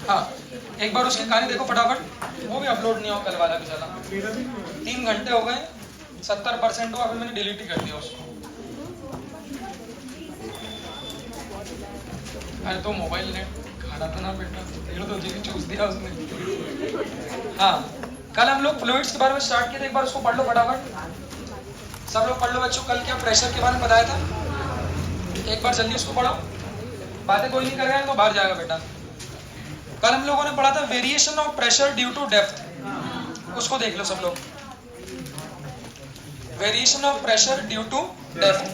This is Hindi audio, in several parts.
हाँ, एक बार उसकी कहानी देखो फटाफट, वो भी अपलोड नहीं हो कल वाला भी चला। 3 घंटे हो गए, 70% हुआ, अभी मैंने डिलीट ही कर दिया उसको। अरे तो मोबाइल नेट खाना था ना बेटा, 1.5-2 GB चूस दिया उसने। हाँ, कल हम लोग फ्लूइड्स के बारे में स्टार्ट किए थे, एक बार उसको पढ़ लो फटाफट। सब लोग पढ़ लो बच्चों, कल क्या प्रेशर के बारे में बताया था, एक बार जल्दी उसको पढ़ो। बातें कोई नहीं करेगा तो बाहर जाएगा बेटा। कल हम लोगों ने पढ़ा था variation of pressure due to depth, उसको देख लो सब लोग। Variation of pressure due to depth,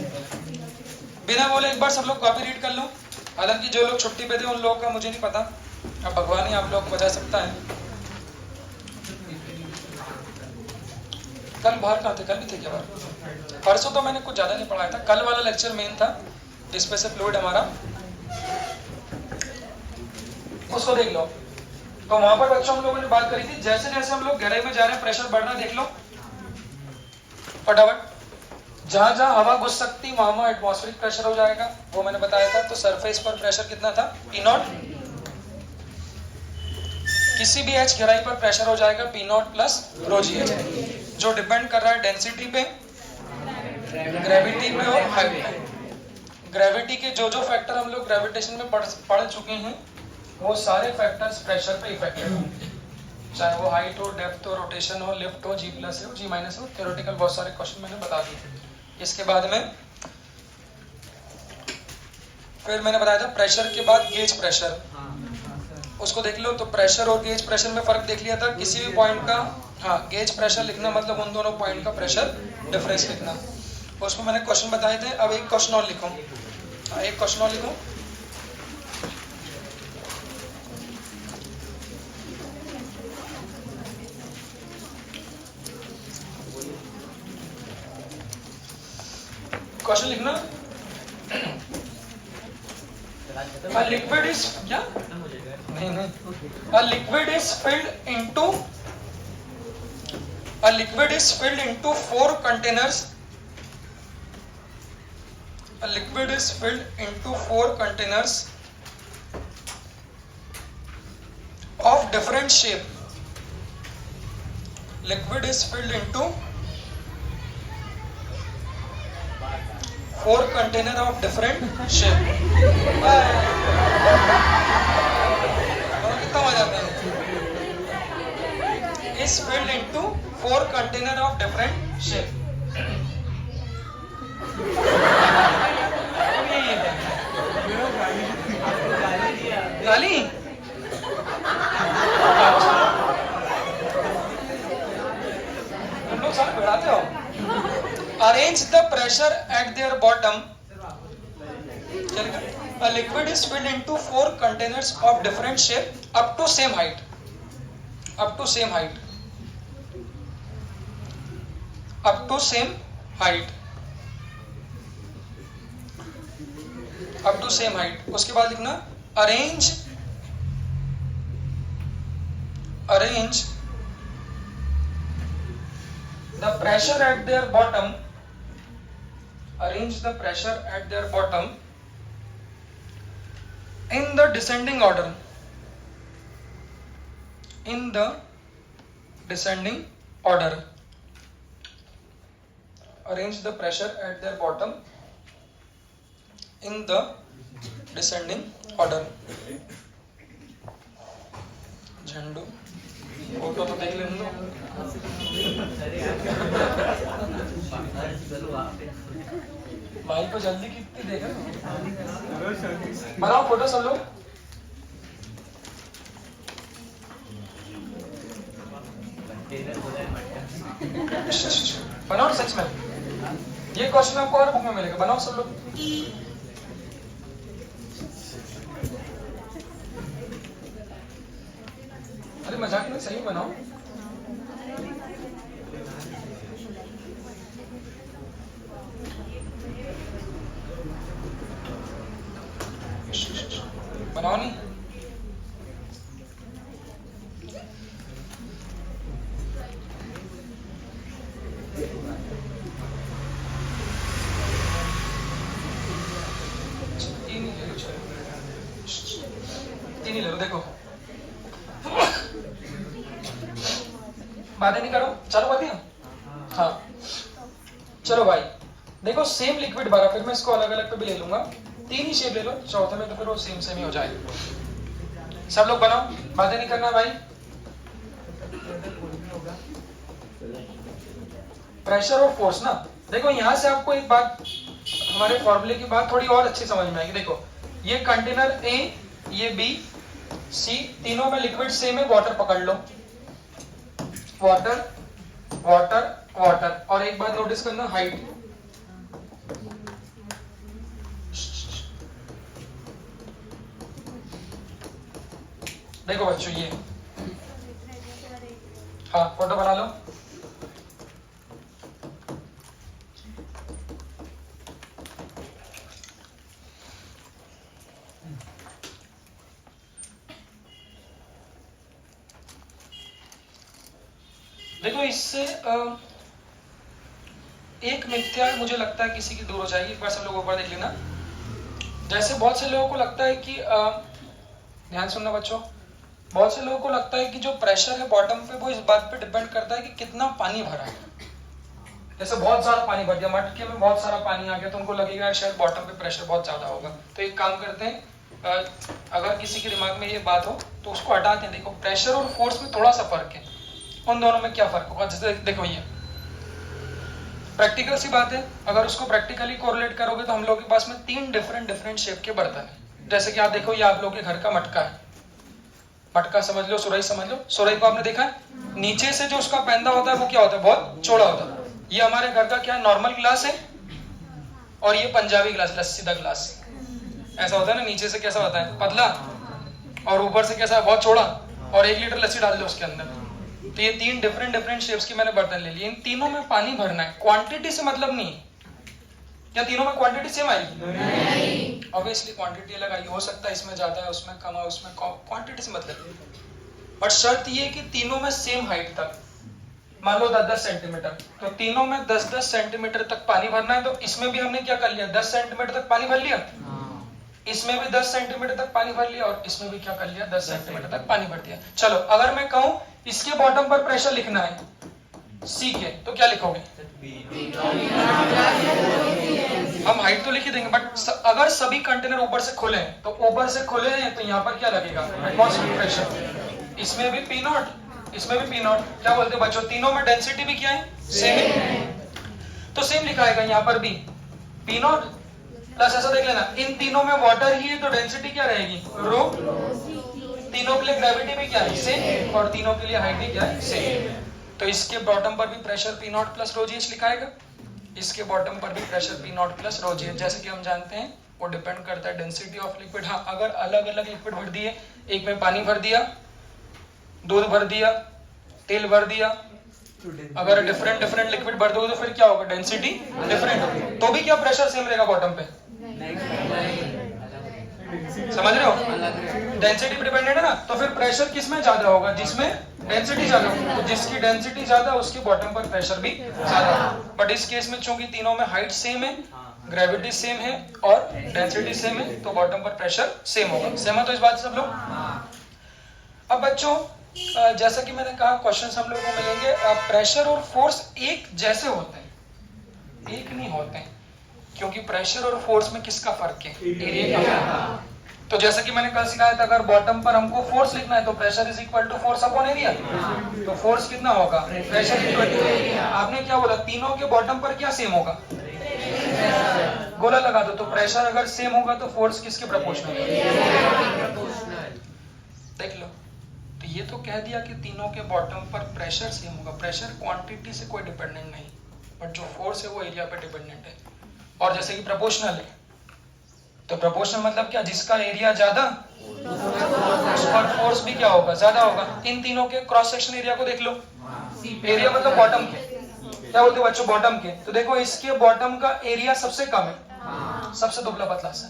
बिना बोले एक बार सब लोग कॉपी रीड कर लो। हालांकि जो लोग छुट्टी पे थे उन लोगों का मुझे नहीं पता, अब भगवान ही आप लोग को बता सकता है। कल बाहर कहाँ थे, कल भी थे क्या बाहर? परसों तो मैंने कुछ ज्यादा नहीं पढ़ाया था, कल वाला लेक्चर मेन था जिसपे से फ्लूइड हमारा, उसको देख लो। तो वहां पर बच्चों हम लोगों ने बात करी थी, जैसे जैसे हम लोग गहराई में जा रहे हैं प्रेशर बढ़ रहा है, देख लो फटाफट। जहां जहां हवा घुस सकती वहां वहां एटमॉस्फेरिक प्रेशर हो जाएगा, वो मैंने बताया था। तो सरफेस पर प्रेशर कितना था, P नॉट। किसी भी एच गहराई पर प्रेशर हो जाएगा P naught plus rho g H, जो डिपेंड कर रहा है डेंसिटी पे, ग्रेविटी पे और हाइट पे। ग्रेविटी के जो जो फैक्टर हम लोग ग्रेविटेशन में पढ़ चुके हैं, वो सारे फैक्टर्स प्रेशर पे इफेक्टेड होंगे, चाहे वो हाइट हो, डेप्थ हो, रोटेशन हो, लिफ्ट हो, G प्लस हो, G माइनस हो। थ्योरेटिकल बहुत सारे क्वेश्चन मैंने बता दिए। इसके बाद में फिर मैंने बताया था प्रेशर के बाद गेज प्रेशर, उसको देख लो। तो प्रेशर और गेज प्रेशर में फर्क देख लिया था, किसी भी पॉइंट का, हाँ, गेज प्रेशर लिखना मतलब उन दोनों पॉइंट का प्रेशर डिफरेंस लिखना। उसमें मैंने क्वेश्चन बताए थे। अब एक क्वेश्चन और लिखो, एक क्वेश्चन और लिखो। क्वेश्चन लिखना, a liquid is क्या नहीं a liquid is filled into four containers. A liquid is filled into 4 containers of different shape. Liquid is filled into 4 container of different shape. कितना मजा आता है। Is filled into 4 container of different shape. गाली तुम लोग साथ बढ़ाते हो। Arrange the pressure at their bottom. A liquid is filled into 4 containers of different shape up to same height. Up to same height. Up to same height. Up to same height. उसके बाद लिखना arrange the pressure at their bottom. Arrange the pressure at their bottom in the descending order. In the descending order. Arrange the pressure at their bottom in the descending order. झंडू फोटो तो देख लेने दो। भाई को जल्दी कितनी देखा, बनाओ फोटो सब लोग। बनाओ सच में, ये क्वेश्चन आपको और बुक में मिलेगा, बनाओ सब लोग। अरे मजाक में, सही बनाओ। बनाओ नहीं। तीन ही ले लो, देखो बातें नहीं करो, चलो बातें। हाँ चलो भाई देखो, सेम लिक्विड भरा, फिर मैं इसको अलग अलग पे भी ले लूंगा, 3 ही शेप ले लो, चौथे में तो फिर वो सेम सेम ही हो जाएगा। सब लोग बनाओ, बातें नहीं करना भाई। प्रेशर और फोर्स ना, देखो यहां से आपको एक बात, हमारे फॉर्मूले की बात थोड़ी और अच्छी समझ में आएगी। देखो ये कंटेनर ए, ये बी, सी, तीनों में लिक्विड सेम है, वाटर पकड़ लो, वाटर वाटर वाटर। और एक बात नोटिस करना, हाइट, देखो बच्चों ये, हाँ फोटो बना लो। देखो इससे एक मिथ्या मुझे लगता है किसी की दूर हो जाएगी, एक बार सब लोग ऊपर देख लेना। जैसे बहुत से लोगों को लगता है कि ध्यान सुनना बच्चों, बहुत से लोगों को लगता है कि जो प्रेशर है बॉटम पे वो इस बात पे डिपेंड करता है कि कितना पानी भरा है। जैसे बहुत सारा पानी भर दिया, मटके में बहुत सारा पानी आ गया, तो उनको लगेगा शायद बॉटम पे प्रेशर बहुत ज्यादा होगा। तो एक काम करते हैं, अगर किसी के दिमाग में ये बात हो तो उसको हटाते हैं। देखो प्रेशर और फोर्स में थोड़ा सा फर्क है, उन दोनों में क्या फर्क होगा। जैसे देखो ये प्रैक्टिकल सी बात है, अगर उसको प्रैक्टिकली कोरिलेट करोगे तो हम लोग के पास में 3 डिफरेंट शेप के बर्तन है। जैसे कि आप देखो ये आप लोग के घर का मटका है, मटका समझ लो, सुराही समझ लो। सुराही को आपने देखा है, नीचे से जो उसका पैंदा होता है वो क्या होता है, बहुत चौड़ा होता है। ये हमारे घर का क्या है, नॉर्मल ग्लास है, और ये पंजाबी ग्लास, लस्सीदा ग्लास ऐसा होता है ना, नीचे से कैसा होता है, पतला, और ऊपर से कैसा, बहुत चौड़ा, और 1 लीटर लस्सी डाल दो उसके अंदर। तो ये 3 डिफरेंट शेप्स की मैंने बर्तन ले लिए, इन तीनों में पानी भरना है, क्वांटिटी से मतलब नहीं है। क्या तीनों में क्वांटिटी सेम आई? नहीं। ऑब्वियसली क्वांटिटी अलग आई, हो सकता है इसमें ज्यादा है, उसमें कम है, उसमें क्वांटिटी से मतलब। बट शर्त ये कि तीनों में सेम हाइट तक, मान लो 10-10 सेंटीमीटर, तो तीनों में 10-10 सेंटीमीटर तक पानी भरना है। तो इसमें भी हमने क्या कर लिया, 10 सेंटीमीटर तक पानी भर लिया, इसमें भी 10 सेंटीमीटर तक पानी भर लिया, और इसमें भी क्या कर लिया, 10 सेंटीमीटर तक पानी भर दिया। चलो अगर मैं कहूं इसके बॉटम पर प्रेशर लिखना है सी के, तो क्या लिखोगे? हम हाइट तो लिख ही देंगे, बट अगर सभी कंटेनर ऊपर से खुले हैं, तो ऊपर से खुले हैं तो यहाँ पर क्या लगेगा, एटमॉस्फेरिक प्रेशर। इसमें भी पी नॉट, इसमें भी पी नॉट। क्या बोलते हैं बच्चों, तीनों में डेंसिटी भी क्या है, सेम है, तो सेम लिखा है यहाँ पर भी पी नॉट प्लस, ऐसा देख लेना, इन तीनों में वाटर ही है तो डेंसिटी क्या रहेगी, रो। तीनों के लिए ग्रेविटी भी क्या है, सेम, और तीनों के लिए हाइट भी क्या है, सेम। तो इसके बॉटम पर भी pressure P naught plus rho g लिखाएगा, इसके बॉटम पर भी pressure P naught plus rho g. जैसे कि हम जानते हैं वो डिपेंड करता है डेंसिटी ऑफ लिक्विड। हाँ अगर अलग अलग लिक्विड भर दिए, एक में पानी भर दिया, दूध भर दिया, तेल भर दिया, अगर डिफरेंट लिक्विड भर दोगे तो फिर क्या होगा, डेंसिटी डिफरेंट होगी, तो भी क्या प्रेशर सेम रहेगा बॉटम पे, समझ रहे हो, डेंसिटी पे डिपेंडेंट है ना। तो फिर प्रेशर किस में ज्यादा होगा, जिसमें डेंसिटी ज्यादा होगी, तो जिसकी डेंसिटी ज्यादा उसके बॉटम पर प्रेशर भी ज्यादा। बट इस केस में चूंकि तीनों में हाइट सेम है, ग्रेविटी सेम है और डेंसिटी सेम है, तो बॉटम पर प्रेशर सेम होगा। सेम है तो इस बात से सब लोग। अब बच्चों जैसा कि मैंने कहा क्वेश्चन हम लोगों को मिलेंगे, प्रेशर और फोर्स एक जैसे होते हैं, एक नहीं होते हैं, क्योंकि प्रेशर और फोर्स में किसका फर्क है, एरिया का। तो जैसा कि मैंने कल सिखाया था, अगर बॉटम पर हमको फोर्स लिखना है तो pressure is equal to force upon area. तो फोर्स कितना होगा, प्रेशर इक्वल टू एरिया। आपने क्या बोला, तीनों के बॉटम पर क्या सेम होगा, गोला लगा दो। तो प्रेशर अगर सेम होगा तो फोर्स किसके प्रोपोर्शनल देख लो। तो ये तो कह दिया कि तीनों के बॉटम पर प्रेशर सेम होगा। प्रेशर क्वांटिटी से कोई डिपेंडेंट नहीं, बट जो फोर्स है वो एरिया पे डिपेंडेंट है। और जैसे कि प्रोपोर्शनल है, तो प्रोपोर्शनल मतलब क्या, जिसका एरिया ज्यादा उस पर फोर्स भी क्या होगा, ज्यादा होगा। इन तीनों के क्रॉस सेक्शन एरिया को देख लो, एरिया मतलब बॉटम के, क्या बोलते हो बच्चों, बॉटम के। तो देखो इसके बॉटम का एरिया सबसे कम है, सबसे दुबला पतला सा।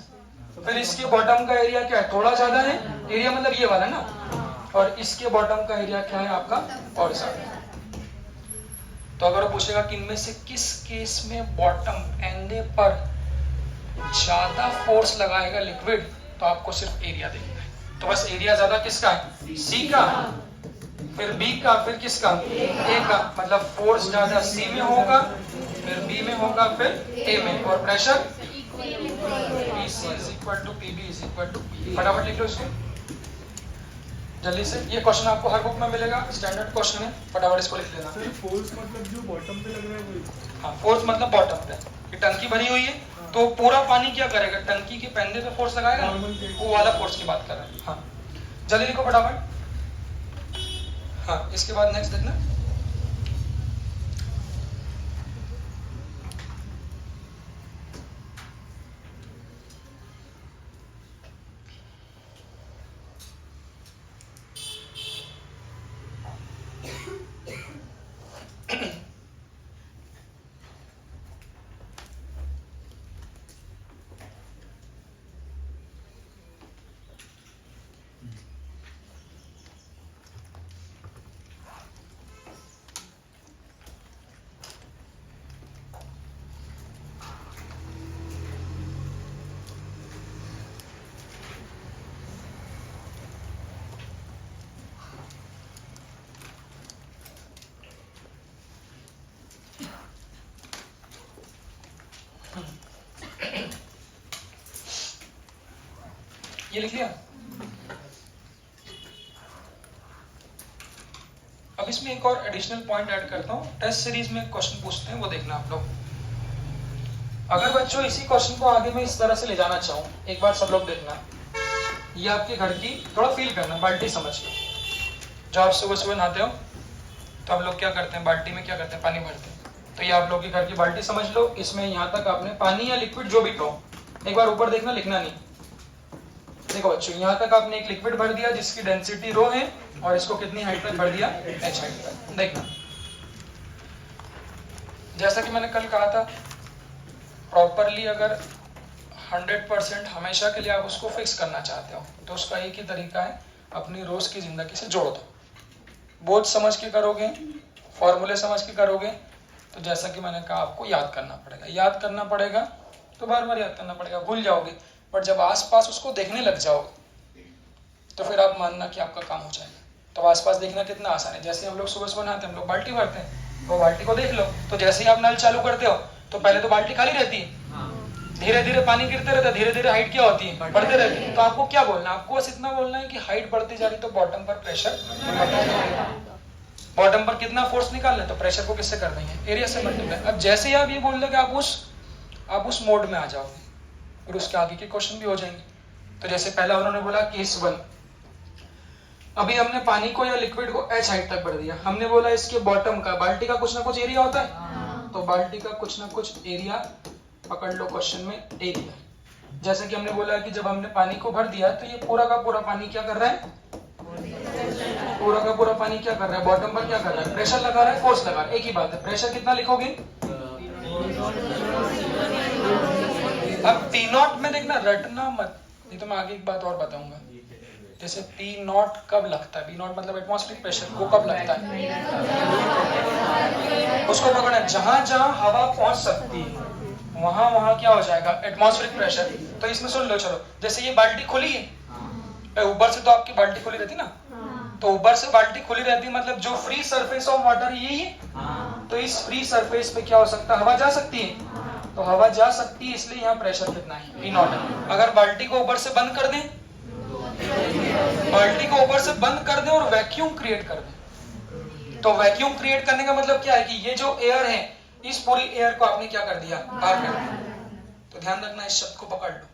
फिर इसके बॉटम का एरिया क्या है, थोड़ा ज्यादा है, एरिया मतलब ये वाला ना, और इसके बॉटम का एरिया क्या है आपका, और ज्यादा। तो अगर वो पूछेगा कि इनमें से किस केस में बॉटम एंडे पर ज्यादा फोर्स लगाएगा लिक्विड, तो आपको सिर्फ एरिया देखना है। तो बस एरिया ज्यादा किसका है, सी का। फिर बी का, फिर किसका, ए का, मतलब फोर्स ज्यादा सी में होगा, फिर बी में होगा, फिर ए में, और pressure PC is equal to PB is equal to P। फटाफट लिख लो इसको जल्दी से। ये क्वेश्चन आपको हर बुक में मिलेगा, स्टैंडर्ड क्वेश्चन है, फटाफट इसको लिख लेना। सर फोर्स मतलब जो बॉटम पे लग रहा है वही? हाँ, फोर्स मतलब बॉटम पे, ये टंकी भरी हुई है तो पूरा पानी क्या करेगा, टंकी के पैंदे पे फोर्स लगाएगा, वो वाला फोर्स की बात कर रहे हैं। हाँ जल्दी लिखो फटाफट। हाँ इसके बाद नेक्स्ट देखना। ये लिख लिया। अब इसमें एक और एडिशनल पॉइंट ऐड करता हूँ, टेस्ट सीरीज में क्वेश्चन पूछते हैं, वो देखना आप लोग। अगर बच्चों इसी क्वेश्चन को आगे मैं इस तरह से ले जाना चाहूँ, एक बार सब लोग देखना, ये आपके घर की, थोड़ा फील करना, बाल्टी समझ के। जब आप सुबह सुबह नहाते हो तो आप लोग क्या करते हैं, बाल्टी में क्या करते हैं, पानी भरते हैं। तो ये आप लोग की घर की बाल्टी समझ लो, इसमें यहाँ तक आपने पानी या लिक्विड जो भी कहो, एक बार ऊपर देखना, लिखना नहीं। देखो बच्चों, यहाँ तक आपने एक लिक्विड भर दिया जिसकी डेंसिटी रो है, और इसको कितनी हाइट तक भर दिया, h हाइट तक। देखना, जैसा कि मैंने कल कहा था, प्रॉपरली अगर 100% हमेशा के लिए आप उसको फिक्स करना चाहते हो तो उसका एक ही तरीका है, अपनी रोज की जिंदगी से जोड़ दो। बोझ समझ के करोगे, फॉर्मूले समझ के करोगे, तो जैसा कि मैंने कहा आपको याद करना पड़ेगा। याद करना पड़ेगा तो बार बार याद करना पड़ेगा, भूल जाओगे, बट जब आसपास उसको देखने लग जाओगे तो फिर आप मानना कि आपका काम हो जाएगा। तो आसपास देखना कितना आसान है। जैसे हम लोग सुबह सुबह नहाते हैं, हम लोग बाल्टी भरते हैं, वो बाल्टी को देख लो, तो जैसे ही आप नल चालू करते हो तो पहले तो बाल्टी खाली रहती है, धीरे धीरे पानी गिरते रहता है, धीरे धीरे हाइट क्या होती है, बढ़ते रहती है। तो आपको क्या बोलना है, आपको बस इतना बोलना है कि हाइट बढ़ती जा रही तो बॉटम पर प्रेशर, बॉटम पर कितना फोर्स निकालना है तो प्रेशर को किससे कर देंगे, एरिया से मल्टीप्लाई। अब जैसे ही आप ये बोल दोगे आप उस मोड में आ जाओगे, और उसके आगे के क्वेश्चन भी हो जाएंगे। तो जैसे पहला उन्होंने बोला केस 1, अभी हमने पानी को या लिक्विड को h हाइट तक बढ़ दिया, हमने बोला इसके बॉटम का, बाल्टी का कुछ ना कुछ एरिया होता है, तो बाल्टी का कुछ ना कुछ एरिया पकड़ लो क्वेश्चन में, एरिया। जैसे कि हमने बोला कि जब हमने पानी को भर दिया तो ये पूरा का पूरा पानी क्या कर रहा है, पूरा का पूरा पानी क्या कर रहा है, बॉटम पर क्या कर रहा है, प्रेशर लगा रहा है, फोर्स लगा रहा है। एक ही बात है, प्रेशर कितना लिखोगे, अब P0 में देखना, रटना मत, नहीं तो मैं आगे एक बात और बताऊंगा। जैसे P0 कब लगता है, P0 मतलब एटमॉस्फेरिक प्रेशर, वो कब लगता है, उसको पकड़ना, जहां जहां हवा पहुंच सकती है वहां वहां क्या हो जाएगा, एटमॉस्फेरिक प्रेशर। तो इसमें सुन लो, चलो, जैसे ये बाल्टी खुली है, ऊपर से तो आपकी बाल्टी खुली रहती ना, तो ऊपर से बाल्टी खुली रहती मतलब जो फ्री सरफेस ऑफ वाटर यही है, तो इस फ्री सरफेस पे क्या हो सकता है, हवा जा सकती है, तो हवा जा सकती है, इसलिए यहाँ प्रेशर कितना है, P0 है। अगर बाल्टी को ऊपर से बंद कर दें, बाल्टी को ऊपर से बंद कर दें और वैक्यूम क्रिएट कर दें, तो वैक्यूम क्रिएट करने का मतलब क्या है कि ये जो एयर है, इस पूरी एयर को आपने क्या कर दिया, बाहर कर दिया। तो ध्यान रखना, इस शब्द को पकड़ लो।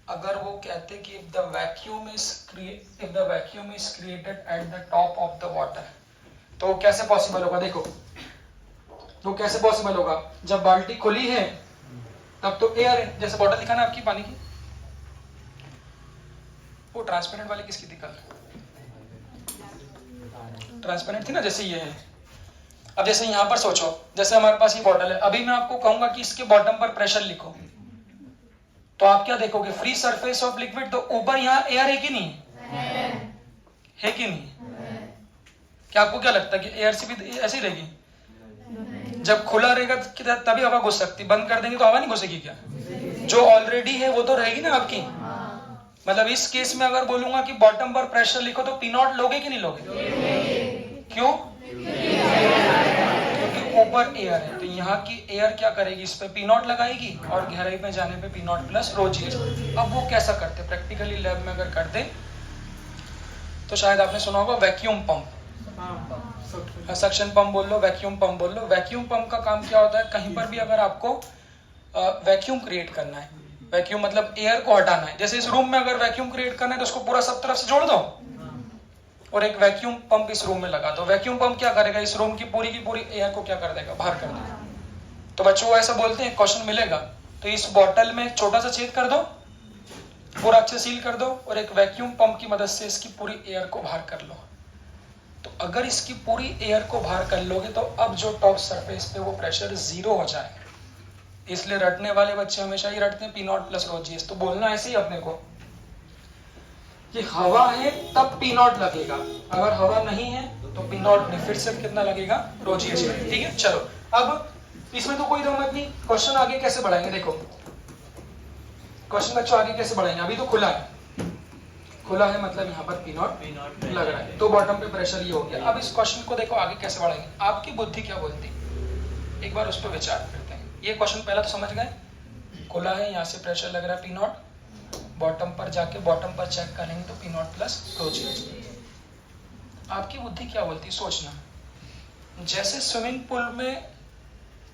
अगर वो कहते कि if the vacuum is created at the top of the water, तो वो कैसे पॉसिबल होगा, देखो वो कैसे पॉसिबल होगा, जब बाल्टी खुली है तब तो एयर है, जैसे बॉटल दिखाना आपकी पानी की, वो ट्रांसपेरेंट वाली किसकी थी कल, ट्रांसपेरेंट थी ना, जैसे ये है। अब जैसे यहाँ पर सोचो, जैसे हमारे पास ये बॉटल है, अभी मैं आपको कहूंगा कि इसके बॉटम पर प्रेशर लिखो, तो आप क्या देखोगे, फ्री सरफेस ऑफ लिक्विड, तो ऊपर यहाँ एयर है कि नहीं है कि नहीं, क्या आपको क्या लगता है कि एयर से भी ऐसी रहेगी, जब खुला रहेगा तभी हवा घुस सकती, बंद कर देंगे तो हवा नहीं घुसेगी क्या, जो ऑलरेडी है वो तो रहेगी ना आपकी, मतलब इस केस में अगर बोलूंगा कि बॉटम पर प्रेशर लिखो तो पी नॉट लोगे कि नहीं लोगे? क्यों? क्योंकि ऊपर एयर है, तो यहाँ की एयर क्या करेगी, इस पे पी नॉट लगाएगी और गहराई में जाने पे P naught plus rho g H. अब वो कैसा करते, प्रैक्टिकली लैब में अगर करते तो शायद आपने सुना होगा वैक्यूम पंप, सक्शन पंप बोल लो, वैक्यूम पंप बोल लो। वैक्यूम पंप का काम क्या होता है, कहीं पर भी अगर आपको वैक्यूम क्रिएट करना है, वैक्यूम मतलब एयर को हटाना है, जैसे इस रूम में अगर वैक्यूम क्रिएट करना है तो उसको पूरा सब तरफ से जोड़ दो और एक वैक्यूम पंप इस रूम में लगा दो। वैक्यूम पंप क्या करेगा, इस रूम की पूरी एयर को क्या कर देगा, बाहर कर देगा। तो बच्चों ऐसा बोलते हैं, क्वेश्चन मिलेगा तो इस बॉटल में एक छोटा सा छेद कर दो, पूरा अच्छे सील कर दो और एक वैक्यूम पंप की मदद से इसकी पूरी एयर को बाहर कर लो। तो अगर इसकी पूरी एयर को बाहर कर लोगे तो अब जो टॉप सरफेस पे वो प्रेशर 0 हो जाएगा। इसलिए रटने वाले बच्चे हमेशा ही रटते हैं P naught plus rho G S. तो बोलना ऐसे ही अपने को कि हवा है तब पी नॉट लगेगा, अगर हवा नहीं है तो पी नॉट नहीं, फिर से कितना लगेगा, रो जी एच। ठीक है, चलो अब इसमें तो कोई दम नहीं, क्वेश्चन आगे कैसे बढ़ाएंगे, देखो क्वेश्चन बच्चों आगे कैसे बढ़ाएंगे। अभी तो खुला है, खुला है मतलब यहाँ पर पी नॉट लग रहा है, तो बॉटम पे प्रेशर ये हो गया। अब इस क्वेश्चन को देखो आगे कैसे बढ़ाएंगे, आपकी बुद्धि क्या बोलती, एक बार उस पर विचार करते हैं। ये क्वेश्चन पहला तो समझ गए, खुला है, यहाँ से प्रेशर लग रहा है पी नॉट, बॉटम पर जाके बॉटम पर चेक करेंगे तो P naught plus rho g H. आपकी बुद्धि क्या बोलती, सोचना। जैसे स्विमिंग पूल में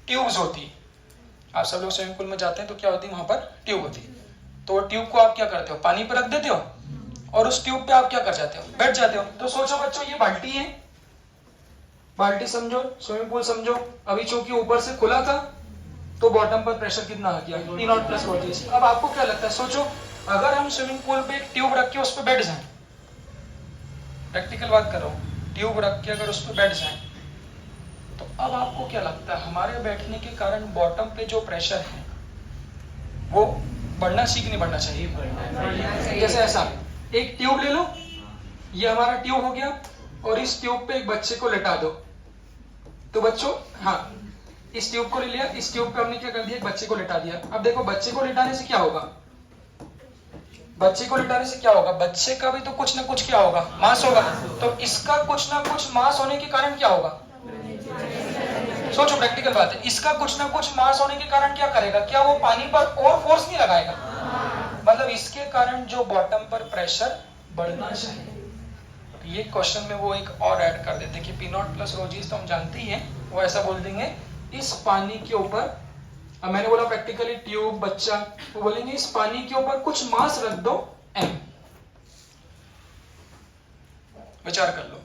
ट्यूब्स होती, आप सब लोग स्विमिंग पूल में जाते हैं तो क्या होती है, वहां पर ट्यूब होती है, तो वो ट्यूब को आप क्या करते हो, पानी पर रख देते हो और उस ट्यूब पे आप क्या कर जाते हो, बैठ जाते हो। तो सोचो बच्चों, ये बाल्टी है, बाल्टी समझो, स्विमिंग पूल समझो। अभी चूंकि ऊपर से खुला था तो बॉटम पर प्रेशर कितना आ गया, P naught plus rho g H. अब आपको क्या लगता है, सोचो अगर हम स्विमिंग पूल पे एक ट्यूब रख के उस पर बैठ जाएं, प्रैक्टिकल बात कर रहा हूं, ट्यूब रख के अगर उस पर बैठ जाएं तो अब आपको क्या लगता है, हमारे बैठने के कारण बॉटम पे जो प्रेशर है वो बढ़ना चाहिए कि नहीं बढ़ना चाहिए। जैसे ऐसा एक ट्यूब ले लो, ये हमारा ट्यूब हो गया और इस ट्यूब पे एक बच्चे को लेटा दो। तो बच्चों हाँ, इस ट्यूब को ले लिया, इस ट्यूब पे हमने क्या कर दिया, एक बच्चे को लेटा दिया। अब देखो बच्चे को लेटाने से क्या होगा, बच्चे को लेटाने से क्या होगा, बच्चे का भी तो कुछ ना कुछ क्या होगा, मास होगा। तो इसका कुछ ना कुछ मास होने के कारण क्या होगा, सोचो प्रैक्टिकल बात है, इसका कुछ ना कुछ मास होने के कारण क्या करेगा, क्या वो पानी पर और फोर्स नहीं लगाएगा, मतलब इसके कारण जो बॉटम पर प्रेशर बढ़ना चाहिए। तो ये क्वेश्चन में वो एक और ऐड कर देते कि P naught plus rho g H तो हम जानते ही हैं, वो ऐसा बोल देंगे इस पानी के ऊपर, अब मैंने बोला प्रैक्टिकली ट्यूब बच्चा, वो बोलेंगे इस पानी के ऊपर कुछ मास रख दो m। विचार कर लो,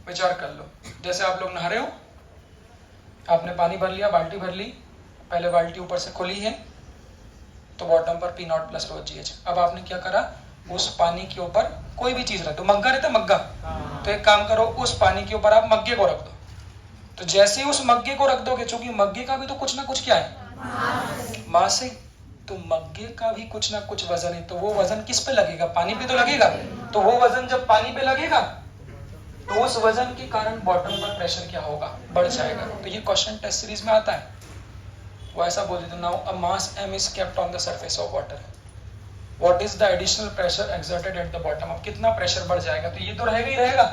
विचार कर लो, जैसे आप लोग नहा रहे हो, आपने पानी भर लिया, बाल्टी भर ली, पहले बाल्टी ऊपर से खुली है तो बॉटम पर P naught plus rho g H. अब आपने क्या करा, उस पानी के ऊपर कोई भी चीज रख दो, मग्गा रहता मग्गा, तो एक काम करो उस पानी के ऊपर आप मग्गे को रख दो। तो जैसे ही उस मग्गे को रख दोगे, चूंकि मग्गे का भी तो कुछ ना कुछ क्या है, मास है, तो मग्गे का भी कुछ ना कुछ वजन है, तो वो वजन किस पे लगेगा, पानी पे तो लगेगा। तो वो वजन जब पानी पे लगेगा तो उस वजन के कारण बॉटम पर प्रेशर क्या होगा, बढ़ जाएगा। तो ये क्वेश्चन टेस्ट सीरीज में आता है, वो ऐसा बोल देते, now a mass m is kept on the surface of water, what is the additional pressure exerted at the bottom। अब कितना प्रेशर बढ़ जाएगा, तो ये तो रहेगा ही रहेगा।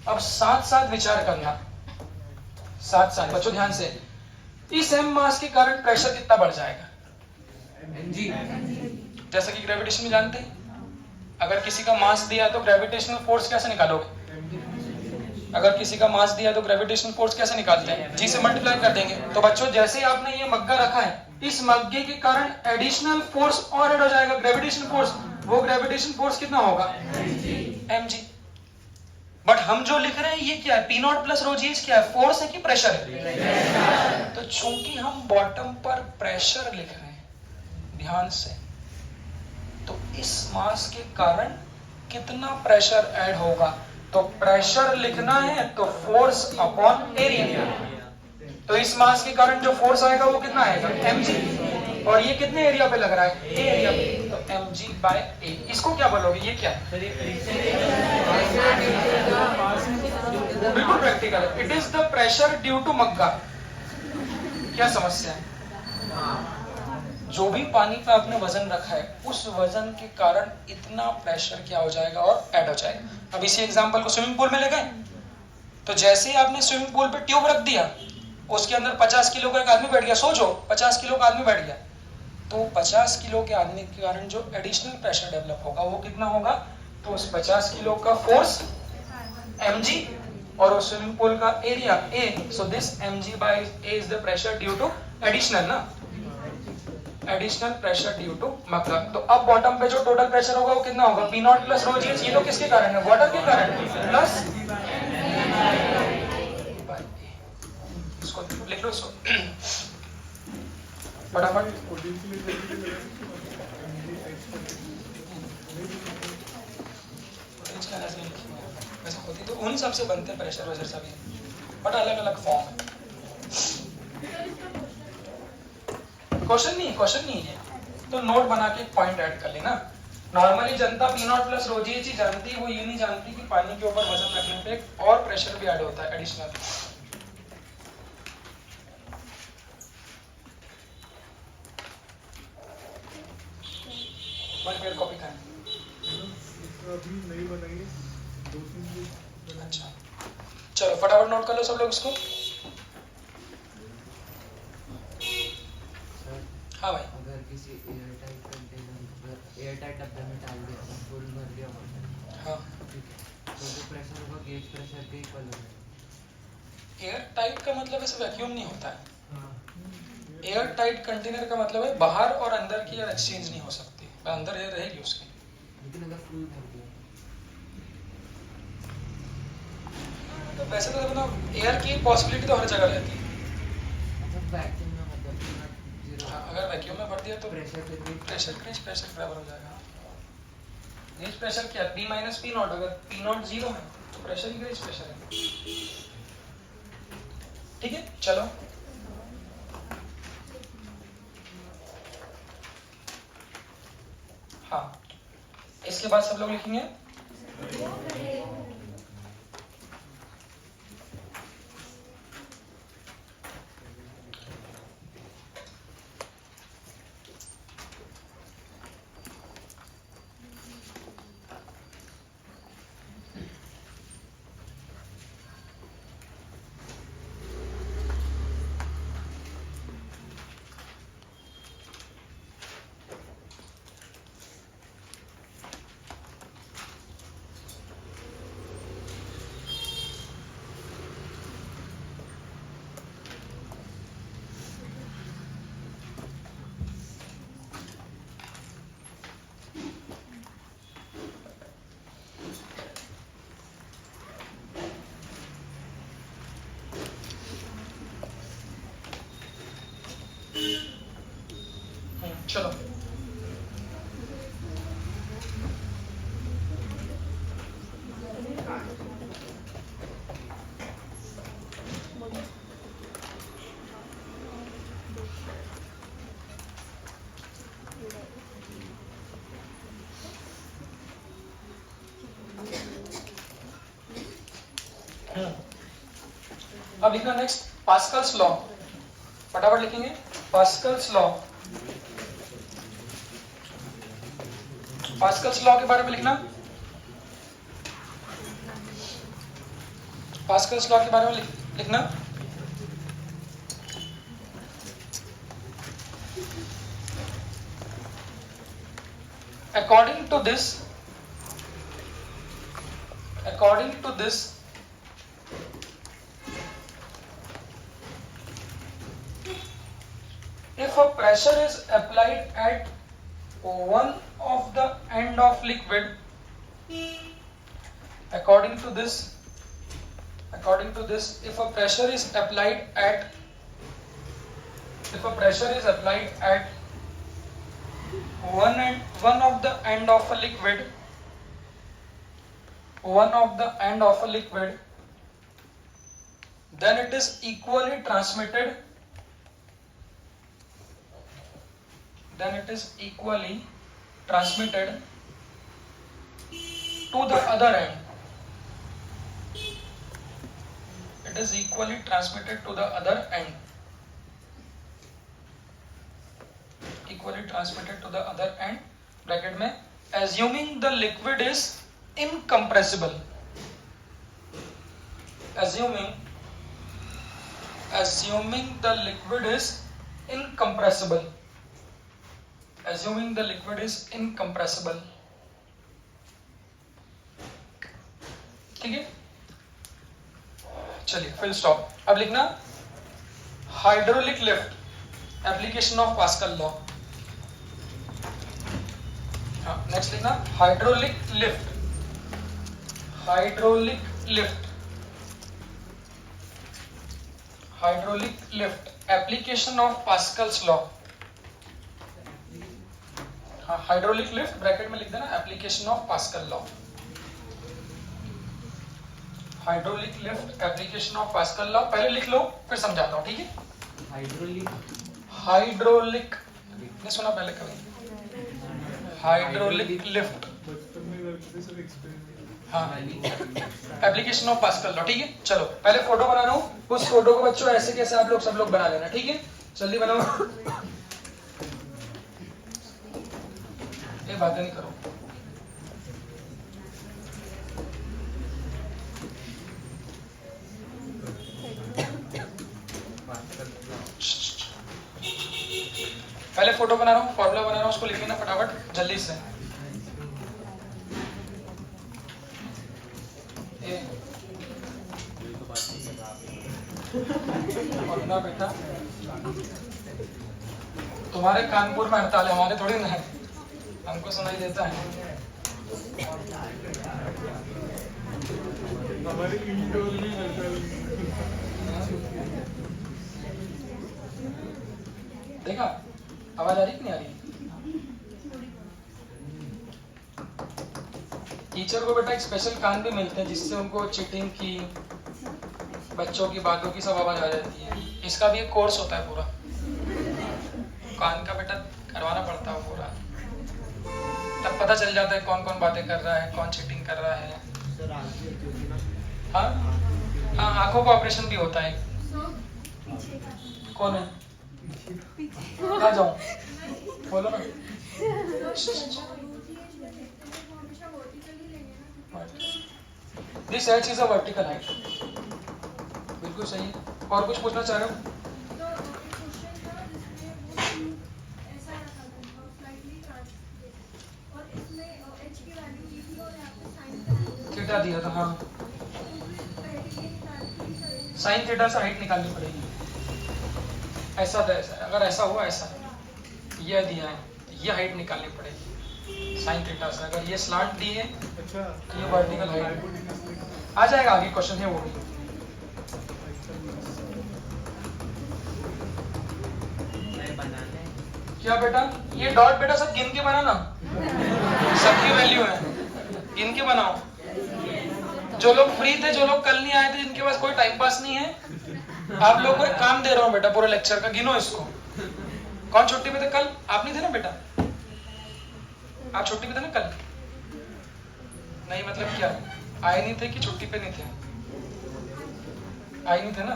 अब साथ साथ विचार करना, साथ साथ बच्चों ध्यान से, इस m मास के कारण प्रेशर कितना बढ़ जाएगा, जैसा कि ग्रेविटेशन में जानते हैं, अगर किसी का मास दिया तो ग्रेविटेशनल फोर्स कैसे निकालोगे, अगर किसी का मास दिया तो ग्रेविटेशनल फोर्स कैसे निकालते हैं, जी से मल्टीप्लाई कर देंगे। तो बच्चों जैसे ही आपने ये मग्गा रखा है, इस मग्गे के कारण एडिशनल फोर्स और ऐड हो जाएगा, ग्रेविटेशन फोर्स। वो ग्रेविटेशन फोर्स कितना होगा, mg। बट हम जो लिख रहे हैं ये क्या है, P naught plus rho g h क्या है, फोर्स है कि प्रेशर है। तो चूंकि हम बॉटम पर प्रेशर लिख रहे हैं, ध्यान से, तो इस मास के कारण कितना प्रेशर ऐड होगा, तो प्रेशर लिखना है तो फोर्स अपॉन एरिया, तो इस मास के कारण जो फोर्स आएगा वो कितना आएगा, mg, और ये कितने एरिया पे लग रहा है, ए एरिया पे, तो mg बाय ए। इसको क्या बोलोगे, ये क्या है, बिल्कुल प्रैक्टिकल है, it is the pressure due to मग्गा। क्या समस्या है, जो भी पानी पे आपने वजन रखा है उस वजन के कारण इतना प्रेशर क्या हो जाएगा और ऐड हो जाएगा। अब इसी एग्जांपल को स्विमिंग पूल में ले गए, तो जैसे ही आपने स्विमिंग पूल पे ट्यूब रख दिया, उसके अंदर 50 किलो का एक आदमी बैठ गया, सोचो 50 किलो का आदमी बैठ गया, तो 50 किलो के आदमी के कारण जो एडिशनल प्रेशर डेवलप होगा वो कितना होगा, तो उस 50 किलो का फोर्स mg और उस स्विमिंग पूल का area a, so this mg by a is the pressure due to additional ना, एडिशनल प्रेशर ड्यू टू मतलब। तो अब बॉटम पे जो टोटल प्रेशर होगा वो कितना होगा, P naught plus rho g H. ये तो किसके कारण है, वाटर के कारण, प्लस इसको लिख लो इसको फटाफट। वैसे होती तो उन सब से बनते हैं प्रेशर वजर सभी, बट अलग अलग फॉर्म है। क्वेश्चन नहीं है, तो नोट बना के पॉइंट ऐड कर लेना। नॉर्मली जनता P naught plus rho g h ही जानती है, वो ये नहीं जानती कि पानी के ऊपर वजन रखने पे एक और प्रेशर भी ऐड होता है एडिशनल। कॉपी करें, अभी नहीं बनाइए, 2-3 दिन। अच्छा चलो फटाफट नोट कर लो सब लोग इसको। हाँ भाई, अगर किसी एयरटाइट कंटेनर एयरटाइट डब्बे में डाल दिया, फुल भर दिया वाटर, हाँ ठीक है, तो जो प्रेशर होगा गेज प्रेशर के इक्वल होगा। एयर टाइट का मतलब ऐसे वैक्यूम नहीं होता है। हाँ, एयर टाइट कंटेनर का मतलब है बाहर और अंदर की एयर एक्सचेंज नहीं हो सकती, अंदर एयर रहेगी उसकी। लेकिन अगर फुल भर दिया तो वैसे तो देखो ना, एयर की पॉसिबिलिटी तो हर जगह रहती है। मतलब वैक्यूम में मतलब जीरो, हाँ, अगर वैक्यूम में भर दिया तो प्रेशर के लिए प्रेशर बराबर हो जाएगा। गेज प्रेशर क्या, P माइनस P नॉट, अगर P नॉट जीरो है तो प्रेशर ही गेज प्रेशर है। ठीक है चलो, हाँ इसके बाद सब लोग लिखेंगे चलो। अब लिखना नेक्स्ट पास्कल्स लॉ, फटाफट लिखेंगे पास्कल्स लॉ। पास्कल्स लॉ के बारे में लिखना, पास्कल्स लॉ के बारे में लिखना। According to this, if a pressure is applied at one of the end of liquid, according to this, if a pressure is applied at one of the end of a liquid, then it is equally transmitted to the other end. It is equally transmitted to the other end. equally transmitted to the other end, bracket में, assuming the liquid is incompressible, assuming the liquid is incompressible, assuming the liquid is incompressible, ठीक है। चलिए फिल स्टॉप। अब लिखना hydraulic lift, application of Pascal law. हाँ, नेक्स्ट लिखना hydraulic lift, hydraulic lift, hydraulic lift, application of Pascal's law. हाँ, हाइड्रोलिक लिफ्ट ब्रैकेट में लिख देना application of Pascal law, hydraulic lift application of Pascal law. पहले लिख लो फिर समझाता हूँ, ठीक है। हाइड्रोलिक, हाइड्रोलिक नहीं सुना पहले कभी, हाइड्रोलिक लिफ्ट, बचपन में करते थे सब एक्सपेरिमेंट। हाँ, एप्लीकेशन ऑफ पास्कल लॉ, ठीक है। चलो पहले फोटो बना रहा हूँ, उस फोटो को बच्चों ऐसे कैसे आप लोग सब लोग बना लेना, ठीक है। जल्दी बनाओ, ये बातें नहीं करो। पहले फोटो बना रहा हूँ, फॉर्मूला बना रहा हूँ, उसको लिख लेना फटाफट जल्दी से। और ना बेटा, तुम्हारे कानपुर में हड़ताल है, हमारे थोड़ी ना है, हमको सुनाई देता है। हमारे इंडोर में हड़ताल। देखा आवाज आ रही कि नहीं आ रही? टीचर को बेटा एक स्पेशल कान भी मिलते हैं जिससे उनको चीटिंग की, बच्चों की बातों की सब आवाज आ जाती है। इसका भी एक कोर्स होता है पूरा, कान का बेटा करवाना पड़ता है पूरा, तब पता चल जाता है कौन कौन बातें कर रहा है, कौन चीटिंग कर रहा है। हाँ हाँ, आंखों का ऑपरेशन भी होता है। कौन है? कहाँ जाऊँ? बोलो ना। This H is a vertical height, बिल्कुल सही है। और कुछ पूछना चाह रहे हो? थीटा दिया था, हाँ। साइन थीटा से हाइट निकालनी पड़ेगी। ऐसा था, ऐसा अगर ऐसा हुआ, ऐसा ये दिया है, ये हाइट निकालनी पड़ेगी साइन थीटा से। अगर ये स्लांट दी है अच्छा, तो ये वर्टिकल हाइट आ जाएगा। आगे क्वेश्चन है वो भी। क्या बेटा? ये डॉट बेटा सब गिन के बनाना, सबकी वैल्यू है, गिन के बनाओ। जो लोग फ्री थे, जो लोग कल नहीं आए थे, जिनके पास कोई टाइम पास नहीं है, आप लोगों को एक काम दे रहा हूँ बेटा पूरे लेक्चर का, गिनो इसको। कौन छुट्टी पे थे कल? आप नहीं थे ना बेटा? आप छुट्टी पे थे ना कल? नहीं मतलब क्या, आए नहीं थे कि छुट्टी पे नहीं थे? आए नहीं थे ना?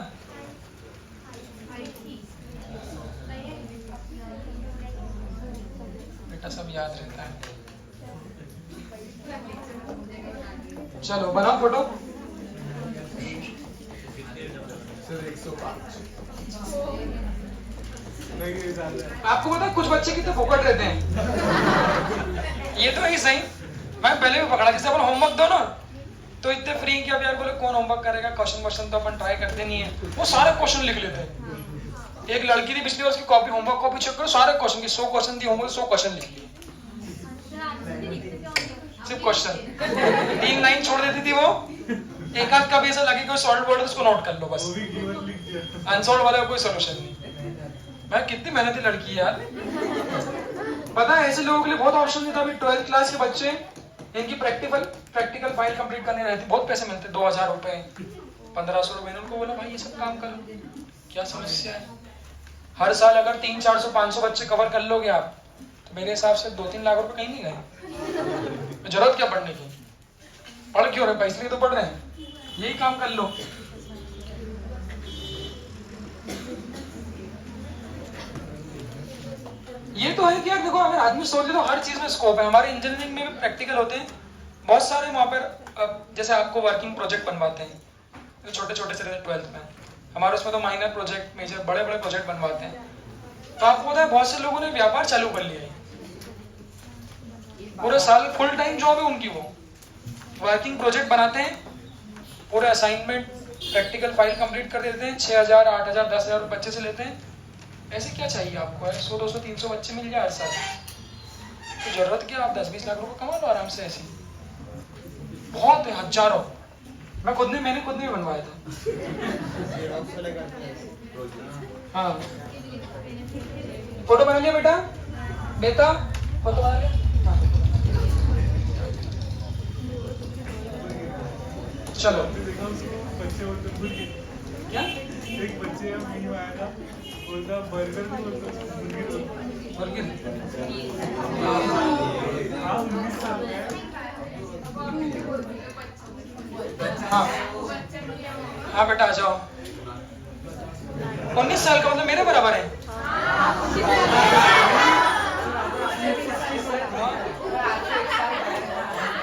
बेटा सब याद रहता है। चलो बनाओ फोटो। सर 105 नहीं, ये ज्यादा है। आपको पता है कुछ बच्चे कितने फोकट रहते हैं, ये तो नहीं सही। मैं पहले भी पकड़ा, जैसे अपन होमवर्क दो ना तो इतने फ्री कि अब यार बोले कौन होमवर्क करेगा, क्वेश्चन तो अपन ट्राई करते नहीं है, वो सारे क्वेश्चन लिख लेते हैं। एक लड़की थी पिछली बार, उसकी कॉपी होमवर्क कॉपी चेक करो, सारे क्वेश्चन की 100 क्वेश्चन थी होमवर्क, 100 क्वेश्चन लिख लिए, सिर्फ क्वेश्चन। 3 लाइन छोड़ देती थी वो, एक आध का भी ऐसा लगे कोई सॉल्व वर्ड उसको नोट कर लो बस, वो भी कीवर्ड लिख दिया। अनसॉल्व वाला कोई सोल्यूशन नहीं। मैं कितनी मेहनती लड़की है यार, पता है ऐसे लोगों के लिए बहुत ऑप्शन नहीं था। अभी 12th क्लास के बच्चे, इनकी प्रैक्टिकल फाइल कंप्लीट करनी रहती, बहुत पैसे मिलते, 2000 रुपए, 1500 रुपए। उनको बोला भाई ये सब काम करो, क्या समस्या है? हर साल अगर 300, 400, 500 बच्चे कवर कर लोगे आप, तो मेरे हिसाब से 2-3 लाख रुपए कहीं नहीं गए। जरूरत क्या पढ़ने की? पढ़ क्यों रहे? पैसे लिए तो पढ़ रहे हैं, यही काम कर लो। ये तो है कि यार देखो, अगर आदमी सोचे तो हर चीज में स्कोप है। हमारे इंजीनियरिंग में भी प्रैक्टिकल होते हैं बहुत सारे वहाँ पर। जैसे आपको वर्किंग प्रोजेक्ट बनवाते हैं, तो छोटे छोटे से 12th में, हमारे उसमें तो माइनर प्रोजेक्ट, मेजर, बड़े बड़े प्रोजेक्ट बनवाते हैं। तो आपको पता है बहुत से लोगों ने व्यापार चालू कर लिया है, पूरे साल फुल टाइम जॉब है उनकी। वो वर्किंग प्रोजेक्ट बनाते हैं, पूरे असाइनमेंट प्रैक्टिकल फाइल कंप्लीट कर देते हैं, 6,000 8,000 10,000 बच्चे से लेते हैं। ऐसे क्या चाहिए आपको? 100 200 300 बच्चे मिल जाए हर साल, तो जरूरत क्या? आप 10-20 लाख रुपए कमा लो आराम से। ऐसी बहुत है, हजारों। मैंने खुद नहीं बनवाया था। हाँ, फोटो बना लिया बेटा? बेटा फोटो बना लिया? हाँ। चलो बच्चे बोलते मुर्गी, क्या? एक बच्चे मीम आया था, बोलता बर्गर नहीं बोलता मुर्गी बोलता। मुर्गी? हाँ 19 साल का है। हाँ हाँ बेटा आ जाओ। 19 साल का मतलब मेरे बराबर है।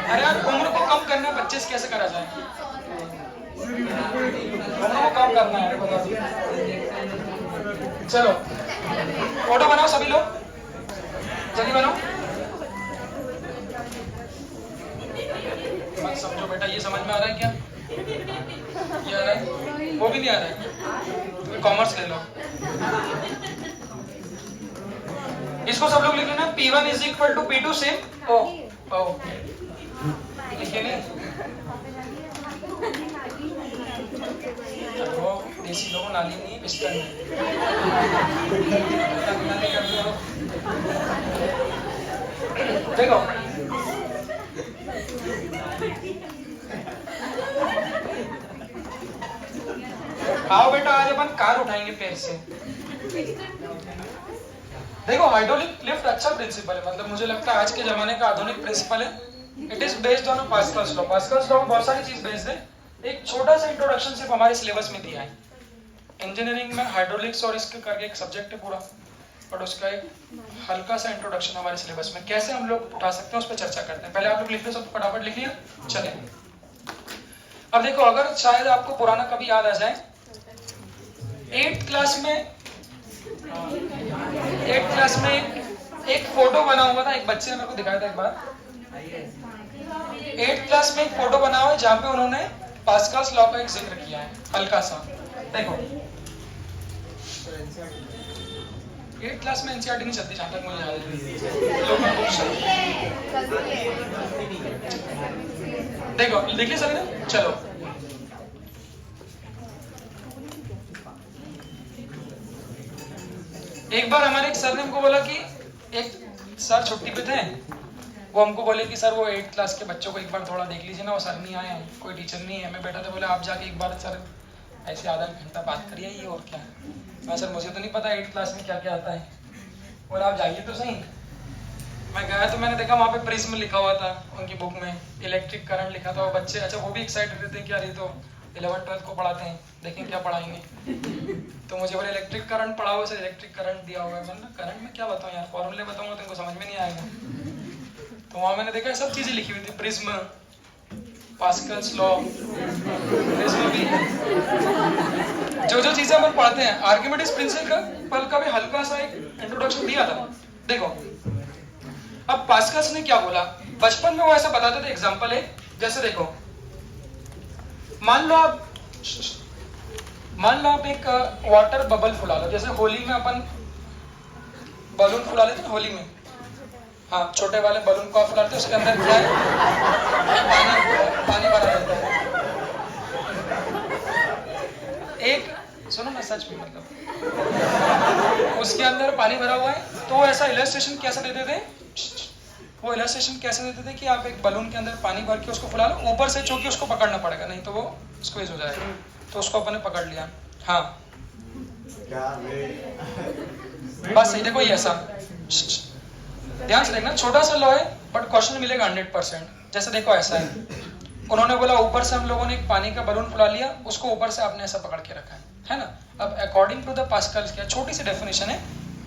अरे यार, उम्र को कम करना 25 कैसे करा जाए? उम्र को कम करना है, बता दो। चलो फोटो बनाओ सभी लोग, जल्दी बनाओ। मत समझो बेटा, ये समझ में आ रहा है क्या? ये आ रहा है? वो भी नहीं आ रहा है? तुम्हें कॉमर्स ले लो। इसको सब लोग लिख लेना, P1 is equal to P2 same. ओ लिखिए नहीं, वो देसी लोगों नाली नहीं बिस्तर में। देखो आओ बेटा, आज अपन कार उठाएंगे पैर से। देखो हाइड्रोलिक लिफ्ट अच्छा प्रिंसिपल है, मतलब मुझे लगता है आज के जमाने का आधुनिक प्रिंसिपल है। It is based on Pascal's law. Pascal's law में बहुत सारी चीज बेस्ड है। एक छोटा सा इंट्रोडक्शन सिर्फ हमारे सिलेबस में दिया है। इंजीनियरिंग में हाइड्रोलिक्स और इसके करके एक सब्जेक्ट है पूरा, बट उसका एक हल्का सा इंट्रोडक्शन हमारे सिलेबस में कैसे हम लोग उठा सकते हैं उस पर चर्चा करते हैं। पहले आप लोग लिख लो, सब फटाफट लिख लिया। चले अब देखो, अगर शायद आपको पुराना कभी याद आ जाए, 8th क्लास में एक फोटो बना हुआ था, एक बच्चे ने मेरे को दिखाया था एक बार। 8th क्लास में एक फोटो बना हुआ है जहाँ पे उन्होंने पास्कल्स लॉ का एक जिक्र किया है हल्का सा। देखो 8th क्लास में एनसीईआरटी नहीं चलती जहाँ तक मुझे याद है। देखो देख लिया सभी ने? चलो एक बार हमारे एक सर ने हमको बोला कि एक सर छुट्टी पे थे, वो हमको बोले कि सर वो 8th क्लास के बच्चों को एक बार थोड़ा देख लीजिए ना, वो सर नहीं आए हैं, कोई टीचर नहीं है। मैं बैठा था, बोले आप जाके एक बार सर ऐसे आधा घंटा बात करिए, ये और क्या। मैं सर मुझे तो नहीं पता 8th क्लास में क्या क्या आता है। बोले आप जाइए तो सही। मैं गया तो मैंने देखा वहाँ पे प्रिज्म लिखा हुआ था, उनकी बुक में इलेक्ट्रिक करंट लिखा था। वो बच्चे अच्छा वो भी एक्साइटेड रहते हैं कि यार ये तो 11th-12th को पढ़ाते हैं, देखें क्या पढ़ाएंगे। तो मुझे बोले इलेक्ट्रिक करंट पढ़ा हुआ है, इलेक्ट्रिक करंट दिया हुआ है। मैंने करंट में क्या बताऊँ यार, फॉर्मूले बताऊंगा तो इनको समझ में नहीं आएगा। तो वहाँ मैंने देखा सब चीजें लिखी हुई थी, प्रिज्म, पास्कल्स लॉ, प्रिज्म भी, जो चीजें अपन पढ़ते हैं। आर्किमिडीज प्रिंसिपल का भी हल्का सा एक इंट्रोडक्शन दिया था। देखो अब पास्कल्स ने क्या बोला, बचपन में वो ऐसा बताते थे। एग्जांपल है, जैसे देखो मान लो आप एक वाटर बबल फुला लो। जैसे होली में अपन बलून फुला लेते हैं, होली में हाँ छोटे वाले बलून को फुलाते हैं, उसके अंदर क्या है, पानी भरा रहता है। एक सुनो ना, सच में मतलब उसके अंदर पानी भरा हुआ है। तो ऐसा इलस्ट्रेशन कैसे देते थे, वो इलस्ट्रेशन कैसे देते थे कि आप एक बलून के अंदर पानी भर के उसको फुला लो, ऊपर से चूंकि उसको पकड़ना पड़ेगा, नहीं तो वो स्क्वीज हो जाएगा। तो उसको अपन ने पकड़ लिया। हाँ बस सही। देखो ये ऐसा ध्यान से देखना, छोटा सा लॉ है बट क्वेश्चन मिलेगा 100%। जैसे देखो ऐसा है, उन्होंने बोला ऊपर से हम लोगों ने एक पानी का बलून फुला लिया, उसको ऊपर से आपने ऐसा पकड़ के रखा है ना। अब अकॉर्डिंग टू द पास्कल्स, क्या छोटी सी डेफिनेशन है,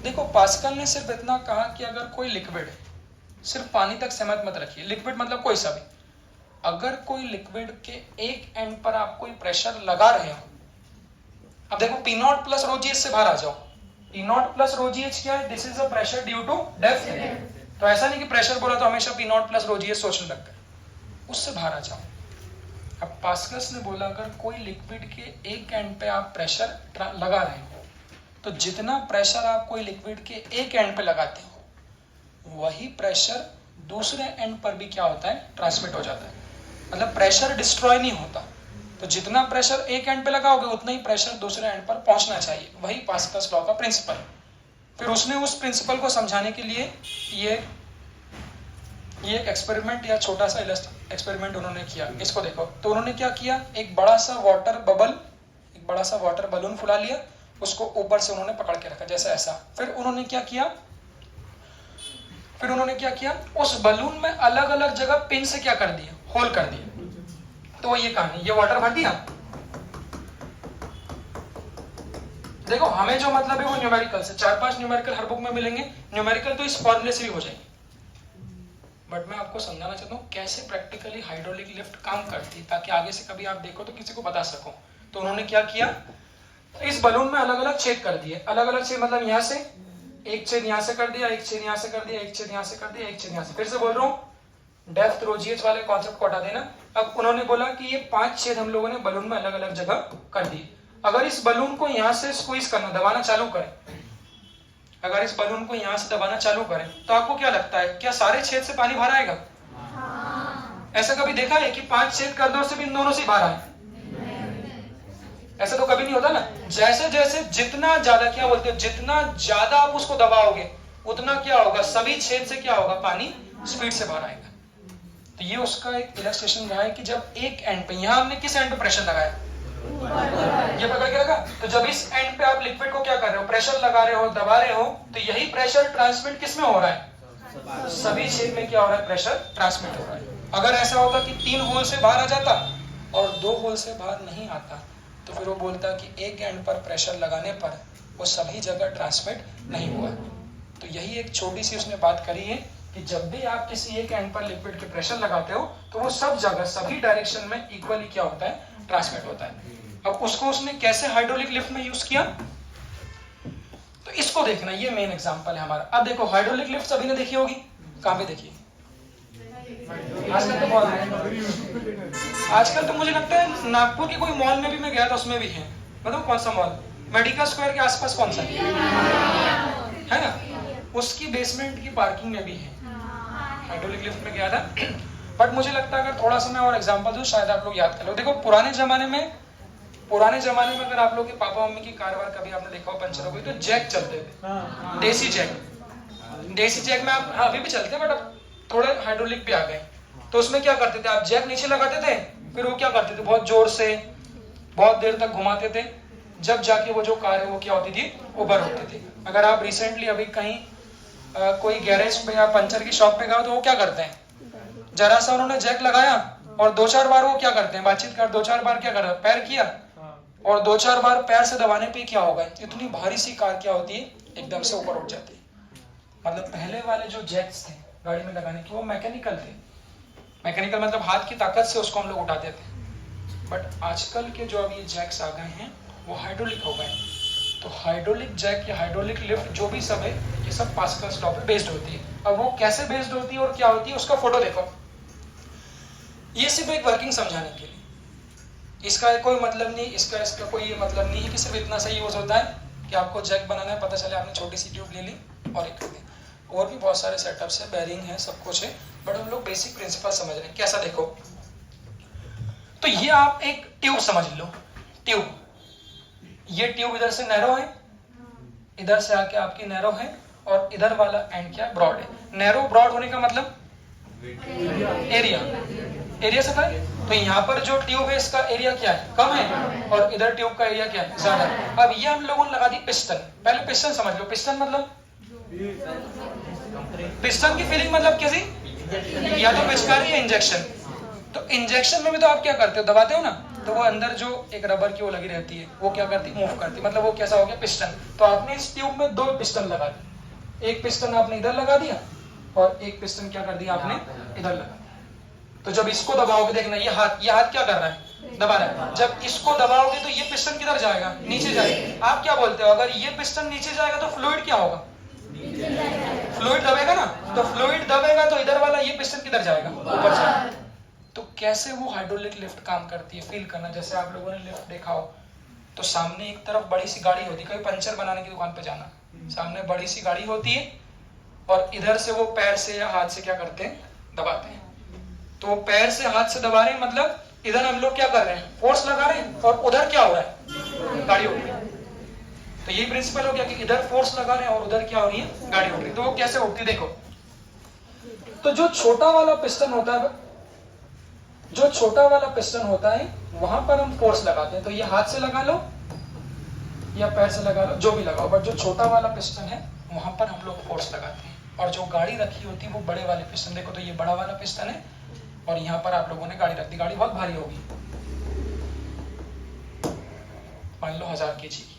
देखो पास्कल ने सिर्फ इतना कहा कि अगर कोई लिक्विड है, सिर्फ पानी तक सीमित मत रखिए, लिक्विड मतलब कोई सा भी, अगर कोई लिक्विड के एक एंड पर आप कोई प्रेशर लगा रहे हो, अब देखो P naught plus rho g h से बाहर आ जाओ, P naught plus rho g h क्या है, this is a pressure due to depth. तो ऐसा नहीं कि प्रेशर बोला तो हमेशा P naught plus rho g h सोचने लग गए, उससे बाहर आ जाओ। अब पास्कल ने बोला अगर कोई लिक्विड के एक एंड पे आप प्रेशर लगा रहे हो, तो जितना प्रेशर आप कोई लिक्विड के एक एंड पे लगाते हो, वही प्रेशर दूसरे एंड पर भी क्या होता है, ट्रांसमिट हो जाता है। मतलब प्रेशर डिस्ट्रॉय नहीं होता, तो जितना प्रेशर एक एंड पे लगाओगे उतना ही प्रेशर दूसरे एंड पर पहुंचना चाहिए, वही पास्कल्स लॉ का प्रिंसिपल। फिर उसने उस प्रिंसिपल को समझाने के लिए ये एक एक्सपेरिमेंट या छोटा सा एक्सपेरिमेंट उन्होंने किया। इसको देखो, तो उन्होंने क्या किया, एक बड़ा सा वाटर बलून फुला लिया, उसको ऊपर से उन्होंने पकड़ के रखा जैसा ऐसा। फिर उन्होंने क्या किया, उस बलून में अलग अलग जगह पिन से क्या कर दिया, होल कर दिया। तो ये कहानी, ये वाटर भर दिया। देखो हमें जो मतलब है वो न्यूमेरिकल से, 4-5 न्यूमेरिकल हर बुक में मिलेंगे, न्यूमेरिकल तो इस फॉर्मूले से भी हो जाएंगे, बट मैं आपको समझाना चाहता हूँ कैसे प्रैक्टिकली हाइड्रोलिक लिफ्ट काम करती है, ताकि आगे से कभी आप देखो तो किसी को बता सको। तो उन्होंने क्या किया, इस बलून में अलग अलग छेद कर दिए, अलग अलग छेद मतलब यहाँ से एक छेद यहाँ से कर दिया, एक छेद यहाँ से कर दिया, एक छेद यहाँ से कर दिया, एक छेद यहाँ से। फिर से बोल रहा हूँ, डेप्थ रो जी एच वाले कॉन्सेप्ट को हटा देना। अब उन्होंने बोला कि ये 5 छेद हम लोगों ने बलून में अलग अलग जगह कर दिए। अगर इस बलून को यहाँ से स्क्वीज करना, दबाना चालू करें, अगर इस बलून को यहाँ से दबाना चालू करें, तो आपको क्या लगता है, क्या सारे छेद से पानी बाहर आएगा? ऐसा कभी देखा है कि 5 छेद कर दो सिर्फ इन दोनों से बाहर आए? ऐसा तो कभी नहीं होता ना। जैसे जैसे जितना ज्यादा, क्या बोलते हैं, जितना ज्यादा आप उसको दबाओगे उतना क्या होगा, सभी छेद से क्या होगा, पानी स्पीड से बाहर आएगा। तो ये उसका एक इलस्ट्रेशन रहा है कि जब एक एंड पे, यहाँ हमने किस एंड पे प्रेशर लगाया, ये पकड़ के रखा, तो जब इस एंड पे आप लिक्विड को क्या कर रहे हो, प्रेशर लगा रहे हो, दबा रहे हो, तो यही प्रेशर ट्रांसमिट किस में हो रहा है, सभी छेद में क्या हो रहा है, प्रेशर ट्रांसमिट हो रहा है। अगर ऐसा होता कि 3 होल से बाहर आ जाता और 2 होल से बाहर नहीं आता, तो फिर वो बोलता कि एक एंड पर प्रेशर लगाने पर वो सभी जगह ट्रांसमिट नहीं हुआ। तो यही एक छोटी सी उसने बात करी है कि जब भी आप किसी एक एंड पर लिक्विड के प्रेशर लगाते हो तो वो सब जगह, सभी डायरेक्शन में इक्वली क्या होता है, ट्रांसमिट होता है। अब उसको उसने कैसे हाइड्रोलिक लिफ्ट में यूज किया, तो इसको देखना, ये मेन एग्जांपल है हमारा। अब देखो हाइड्रोलिक लिफ्ट सभी ने देखी होगी, कहाँ पे देखी? आजकल तो बहुत है, आजकल तो मुझे लगता है नागपुर के कोई मॉल में भी मैं गया था, उसमें भी है। मतलब कौन सा मॉल, मेडिकल स्क्वायर के आसपास कौन सा है ना, उसकी बेसमेंट की पार्किंग में भी है, हाइड्रोलिक लिफ्ट में गया था। बट मुझे लगता है अगर थोड़ा सा मैं और एग्जांपल दूं शायद आप लोग याद कर लो। देखो पुराने जमाने में अगर आप लोग के पापा मम्मी की कार वार कभी आपने देखा हो पंचर हो गई, तो जैक चलते थे, देसी जैक में आप, हाँ अभी भी चलते हैं, बट अब थोड़े हाइड्रोलिक भी आ गए। तो उसमें क्या करते थे, आप जैक नीचे लगाते थे, फिर वो क्या करते थे, बहुत जोर से बहुत देर तक घुमाते थे, जब जाके वो जो कार है वो क्या होती थी, उबर होती थी। अगर आप रिसेंटली अभी कहीं कोई गैरेज पे या पंचर की शॉप पे गए तो वो क्या करते हैं, जरा सा उन्होंने जैक लगाया और 2-4 बार वो क्या करते हैं, बातचीत कर 2-4 बार क्या कर रहे हैं, पैर किया, और 2-4 बार पैर से दबाने पे क्या होगा, इतनी भारी सी कार क्या होती है, एकदम से ऊपर उठ जाती है। मतलब पहले वाले जो जैक्स थे गाड़ी में लगाने के, वो मैकेनिकल थे, मैकेनिकल मतलब हाथ की ताकत से उसको हम लोग उठाते थे। बट आजकल के जो अब ये जैक्स आ गए हैं वो हाइड्रोलिक हो गए। तो हाइड्रोलिक जैक या हाइड्रोलिक लिफ्ट जो भी सब है, ये सब पास्कल्स लॉ पे बेस्ड होती है। अब वो कैसे बेस्ड होती है और क्या होती है, उसका फोटो देखो। ये सिर्फ एक वर्किंग समझाने के लिए, इसका कोई मतलब नहीं, इसका कोई मतलब नहीं है कि सिर्फ इतना सही यूज होता है कि आपको जैक बनाना है, पता चले आपने छोटी सी ट्यूब ले ली और एक कर दी। और भी बहुत सारे सेटअप्स है, बेरिंग है, सब कुछ है, बट हम लोग बेसिक प्रिंसिपल समझ रहे हैं। कैसा देखो, तो ये आप एक ट्यूब समझ लो, ट्यूब, ये ट्यूब इधर से नैरो है, इधर से आके आपकी नैरो है, और इधर वाला एंड क्या है, ब्रॉड है। नैरो ब्रॉड होने का मतलब एरिया से है। तो यहाँ पर जो ट्यूब है इसका एरिया क्या है, कम है, और इधर ट्यूब का एरिया क्या है, ज्यादा। अब ये हम लोगों ने लगा दी पिस्टन। पहले पिस्टन समझ लो, पिस्टन मतलब, पिस्टन की फीलिंग मतलब कैसी, या तो पिचकारी या इंजेक्शन, तो इंजेक्शन में भी तो आप क्या करते हो, दबाते हो ना, तो वो अंदर जो एक रबर की वो लगी रहती है, वो क्या करती है, मूव करती है, मतलब वो कैसा हो गया, पिस्टन। तो आपने इस ट्यूब में 2 पिस्टन लगा दिए, एक पिस्टन आपने इधर लगा दिया और एक पिस्टन क्या कर दिया आपने इधर लगा दिया। तो जब इसको दबाओगे, देखना ये हाथ क्या कर रहा है, दबा रहा है। जब इसको दबाओगे तो ये पिस्टन किधर जाएगा, नीचे जाएगा। आप क्या बोलते हो, अगर ये पिस्टन नीचे जाएगा तो फ्लूइड क्या होगा, फ्लूइड दबेगा ना, तो फ्लूइड दबेगा तो इधर वाला ये पिस्टन किधर जाएगा, ऊपर जाएगा। तो कैसे वो हाइड्रोलिक लिफ्ट काम करती है, फील करना। जैसे आप लोगों ने लिफ्ट देखा हो तो सामने एक तरफ बड़ी सी गाड़ी होती है, कभी पंचर बनाने की दुकान पे जाना, सामने बड़ी सी गाड़ी होती है और इधर से वो पैर से या हाथ से क्या करते हैं, दबाते हैं। तो वो पैर से हाथ से दबा रहे हैं, मतलब इधर हम लोग क्या कर रहे हैं, फोर्स लगा रहे हैं, और उधर क्या हो रहा है, गाड़ी उठ रही है। तो यही प्रिंसिपल हो गया कि इधर फोर्स लगा रहे हैं और उधर क्या हो रही है, गाड़ी उठ रही है। तो वो कैसे उठती देखो। तो जो छोटा वाला पिस्टन होता है, वहां पर हम फोर्स लगाते हैं। तो ये हाथ से लगा लो या पैर से लगा लो, जो भी लगाओ, बट जो छोटा वाला पिस्टन है वहां पर हम लोग फोर्स लगाते हैं। और जो गाड़ी रखी होती है वो बड़े वाले पिस्टन, देखो तो ये बड़ा वाला पिस्टन है और यहाँ पर आप लोगों ने गाड़ी रख दी। गाड़ी बहुत भारी होगी, मान लो 1000 kg की।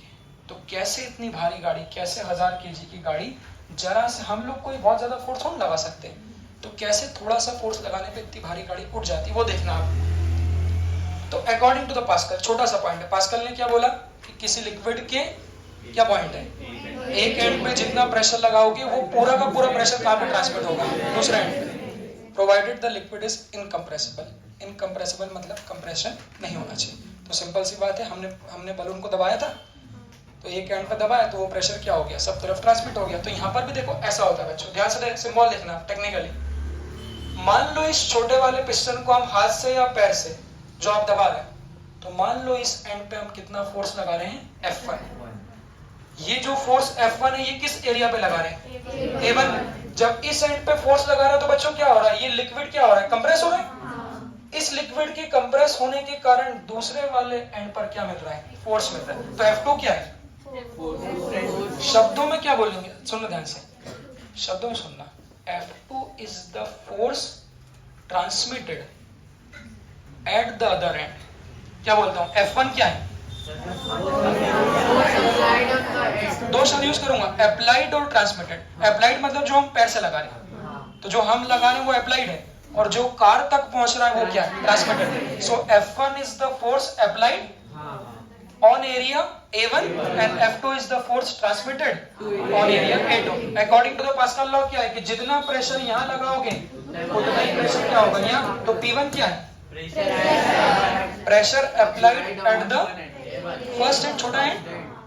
तो कैसे इतनी भारी गाड़ी, कैसे 1000 kg की गाड़ी, जरा से हम लोग कोई बहुत ज्यादा फोर्स हम लगा सकते हैं, तो कैसे थोड़ा सा फोर्स लगाने पे इतनी भारी गाड़ी उठ जाती है, वो देखना आप। तो अकॉर्डिंग टू द पास्कल, छोटा सा पॉइंट है, पास्कल ने क्या बोला कि किसी लिक्विड के क्या पॉइंट है, एक एंड पे जितना प्रेशर लगाओगे वो पूरा का पूरा प्रेशर कहाँ पे ट्रांसमिट होगा, दूसरे एंड पे, provided the liquid is incompressible. Incompressible मतलब कंप्रेशन नहीं होना चाहिए। तो सिंपल सी बात है, हमने बलून को दबाया था, तो एक एंड पे दबाया तो वो प्रेशर क्या हो गया, सब तरफ ट्रांसमिट हो गया। तो यहाँ पर भी देखो ऐसा होता है बच्चों, ध्यान से सिंबल देखना टेक्निकली। मान लो इस छोटे वाले पिस्टन को हम हाथ से या पैर से जो आप दबा रहे हैं, तो मान लो इस एंड पे हम कितना फोर्स लगा रहे हैं, F1। ये जो फोर्स F1 है ये किस एरिया पे लगा रहे हैं, A1। जब इस एंड पे फोर्स लगा रहा है तो बच्चों क्या हो रहा है, ये लिक्विड क्या हो रहा है, कंप्रेस हो रहा है। इस लिक्विड के कंप्रेस होने के कारण दूसरे वाले एंड पर क्या मिल रहा है, फोर्स मिल रहा है। तो F2 क्या है, शब्दों में क्या बोलेंगे, सुनना ध्यान से, शब्दों में सुनना। F2 is the force transmitted at the other end। क्या बोलता हूँ, F1 क्या है, 2 शब्द यूज करूंगा, अप्लाइड और ट्रांसमिटेड। अप्लाइड मतलब जो हम पैर से लगा रहे हैं, तो जो हम लगा रहे हैं वो अप्लाइड है, और जो कार तक पहुंच रहा है वो क्या है, transmitted. So F1 is the force applied on area A1 and F2 is the force transmitted on area A2। According to the Pascal law क्या है कि जितना प्रेशर यहाँ लगाओगे उतना ही प्रेशर क्या होगा यहाँ। तो P1 क्या है, pressure applied at the first end छोटा end,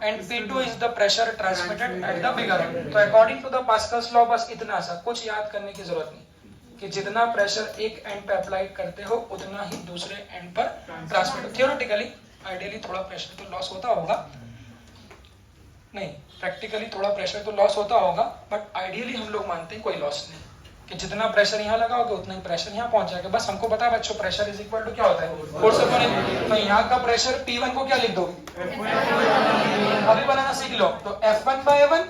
and P2 is the pressure transmitted at the bigger end। तो according to the Pascal's law बस इतना सा, कुछ याद करने की जरूरत नहीं कि जितना प्रेशर एक एंड पे अप्लाइड करते हो उतना ही दूसरे एंड पर ट्रांसमिट। थियोरेटिकली आइडियली थोड़ा प्रेशर तो लॉस होता होगा, नहीं प्रैक्टिकली थोड़ा प्रेशर तो लॉस होता होगा, बट आइडियली हम लोग मानते हैं कोई लॉस नहीं, कि जितना प्रेशर यहाँ लगाओगे उतना ही प्रेशर यहाँ पहुंच जाएगा। बस हमको पता है बच्चों, प्रेशर इज इक्वल टू क्या होता है, फोर्स अपॉन एरिया। तो यहाँ का प्रेशर P1 को क्या लिख दोगे, अभी बनाना सीख लो। तो F1/A1,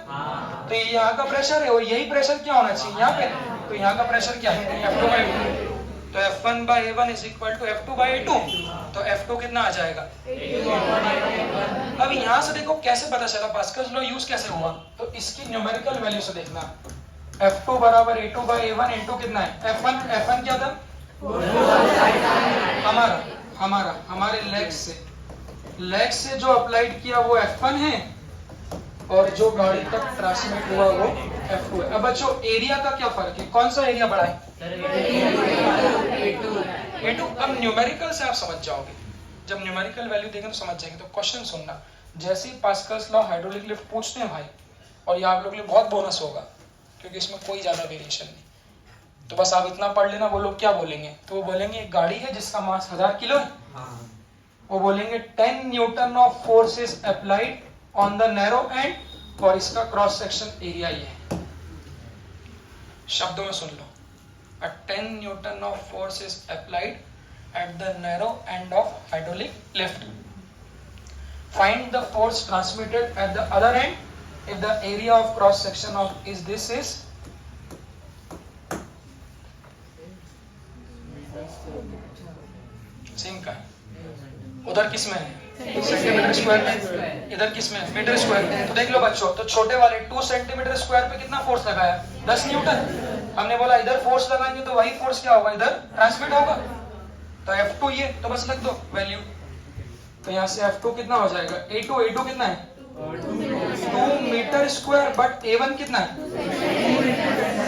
तो ये यहाँ का प्रेशर है और यही प्रेशर क्या होना चाहिए यहाँ पे, तो यहाँ का प्रेशर क्या है, F2/A2। तो F1/A1 is equal to F2/A2। तो F2 कितना आ जाएगा। अब यहाँ से देखो कैसे पता चला, पास्कल्स लॉ यूज कैसे हुआ, तो इसकी न्यूमेरिकल वैल्यू से देखना। F2 बराबर A2/A1 इंटू कितना है, F1 क्या था, हमारे लेग से जो अप्लाइड किया वो F1 है, और जो गाड़ी तक ट्रांसमिट हुआ वो F2 है। अब बच्चों एरिया का क्या फर्क है, कौन सा एरिया बड़ा है, A2। अब न्यूमेरिकल से आप समझ जाओगे, जब न्यूमेरिकल वैल्यू देखें तो समझ जाएंगे। तो क्वेश्चन सुनना, जैसे ही पास्कल्स लॉ हाइड्रोलिक लिफ्ट पूछते हैं भाई, और ये आप लोग के लिए बहुत बोनस होगा क्योंकि इसमें कोई ज्यादा वेरिएशन नहीं, तो बस आप इतना पढ़ लेना। वो लोग क्या बोलेंगे, तो वो बोलेंगे एक गाड़ी है जिसका मास 1000 किलो है, वो बोलेंगे 10 Newton of force is applied on the narrow and, और इसका क्रॉस सेक्शन एरिया ये है। शब्दों में सुन लो, 10 Newton of force is applied at the narrow end of hydraulic lift. Find the force transmitted at the other end if the area of cross section of this is उधर किस में है सेंटीमीटर स्क्वायर में, इधर किस में है मीटर स्क्वायर में। तो देख लो बच्चों, तो छोटे वाले 2 सेंटीमीटर स्क्वायर पे कितना फोर्स लगाया 10 न्यूटन। हमने बोला इधर फोर्स लगाएंगे तो वही फोर्स क्या होगा इधर ट्रांसमिट होगा, तो F2 ये तो बस लिख दो वैल्यू। तो यहाँ से F2 कितना हो जाएगा A2 कितना है 2 मीटर स्क्वायर, बट A1 कितना है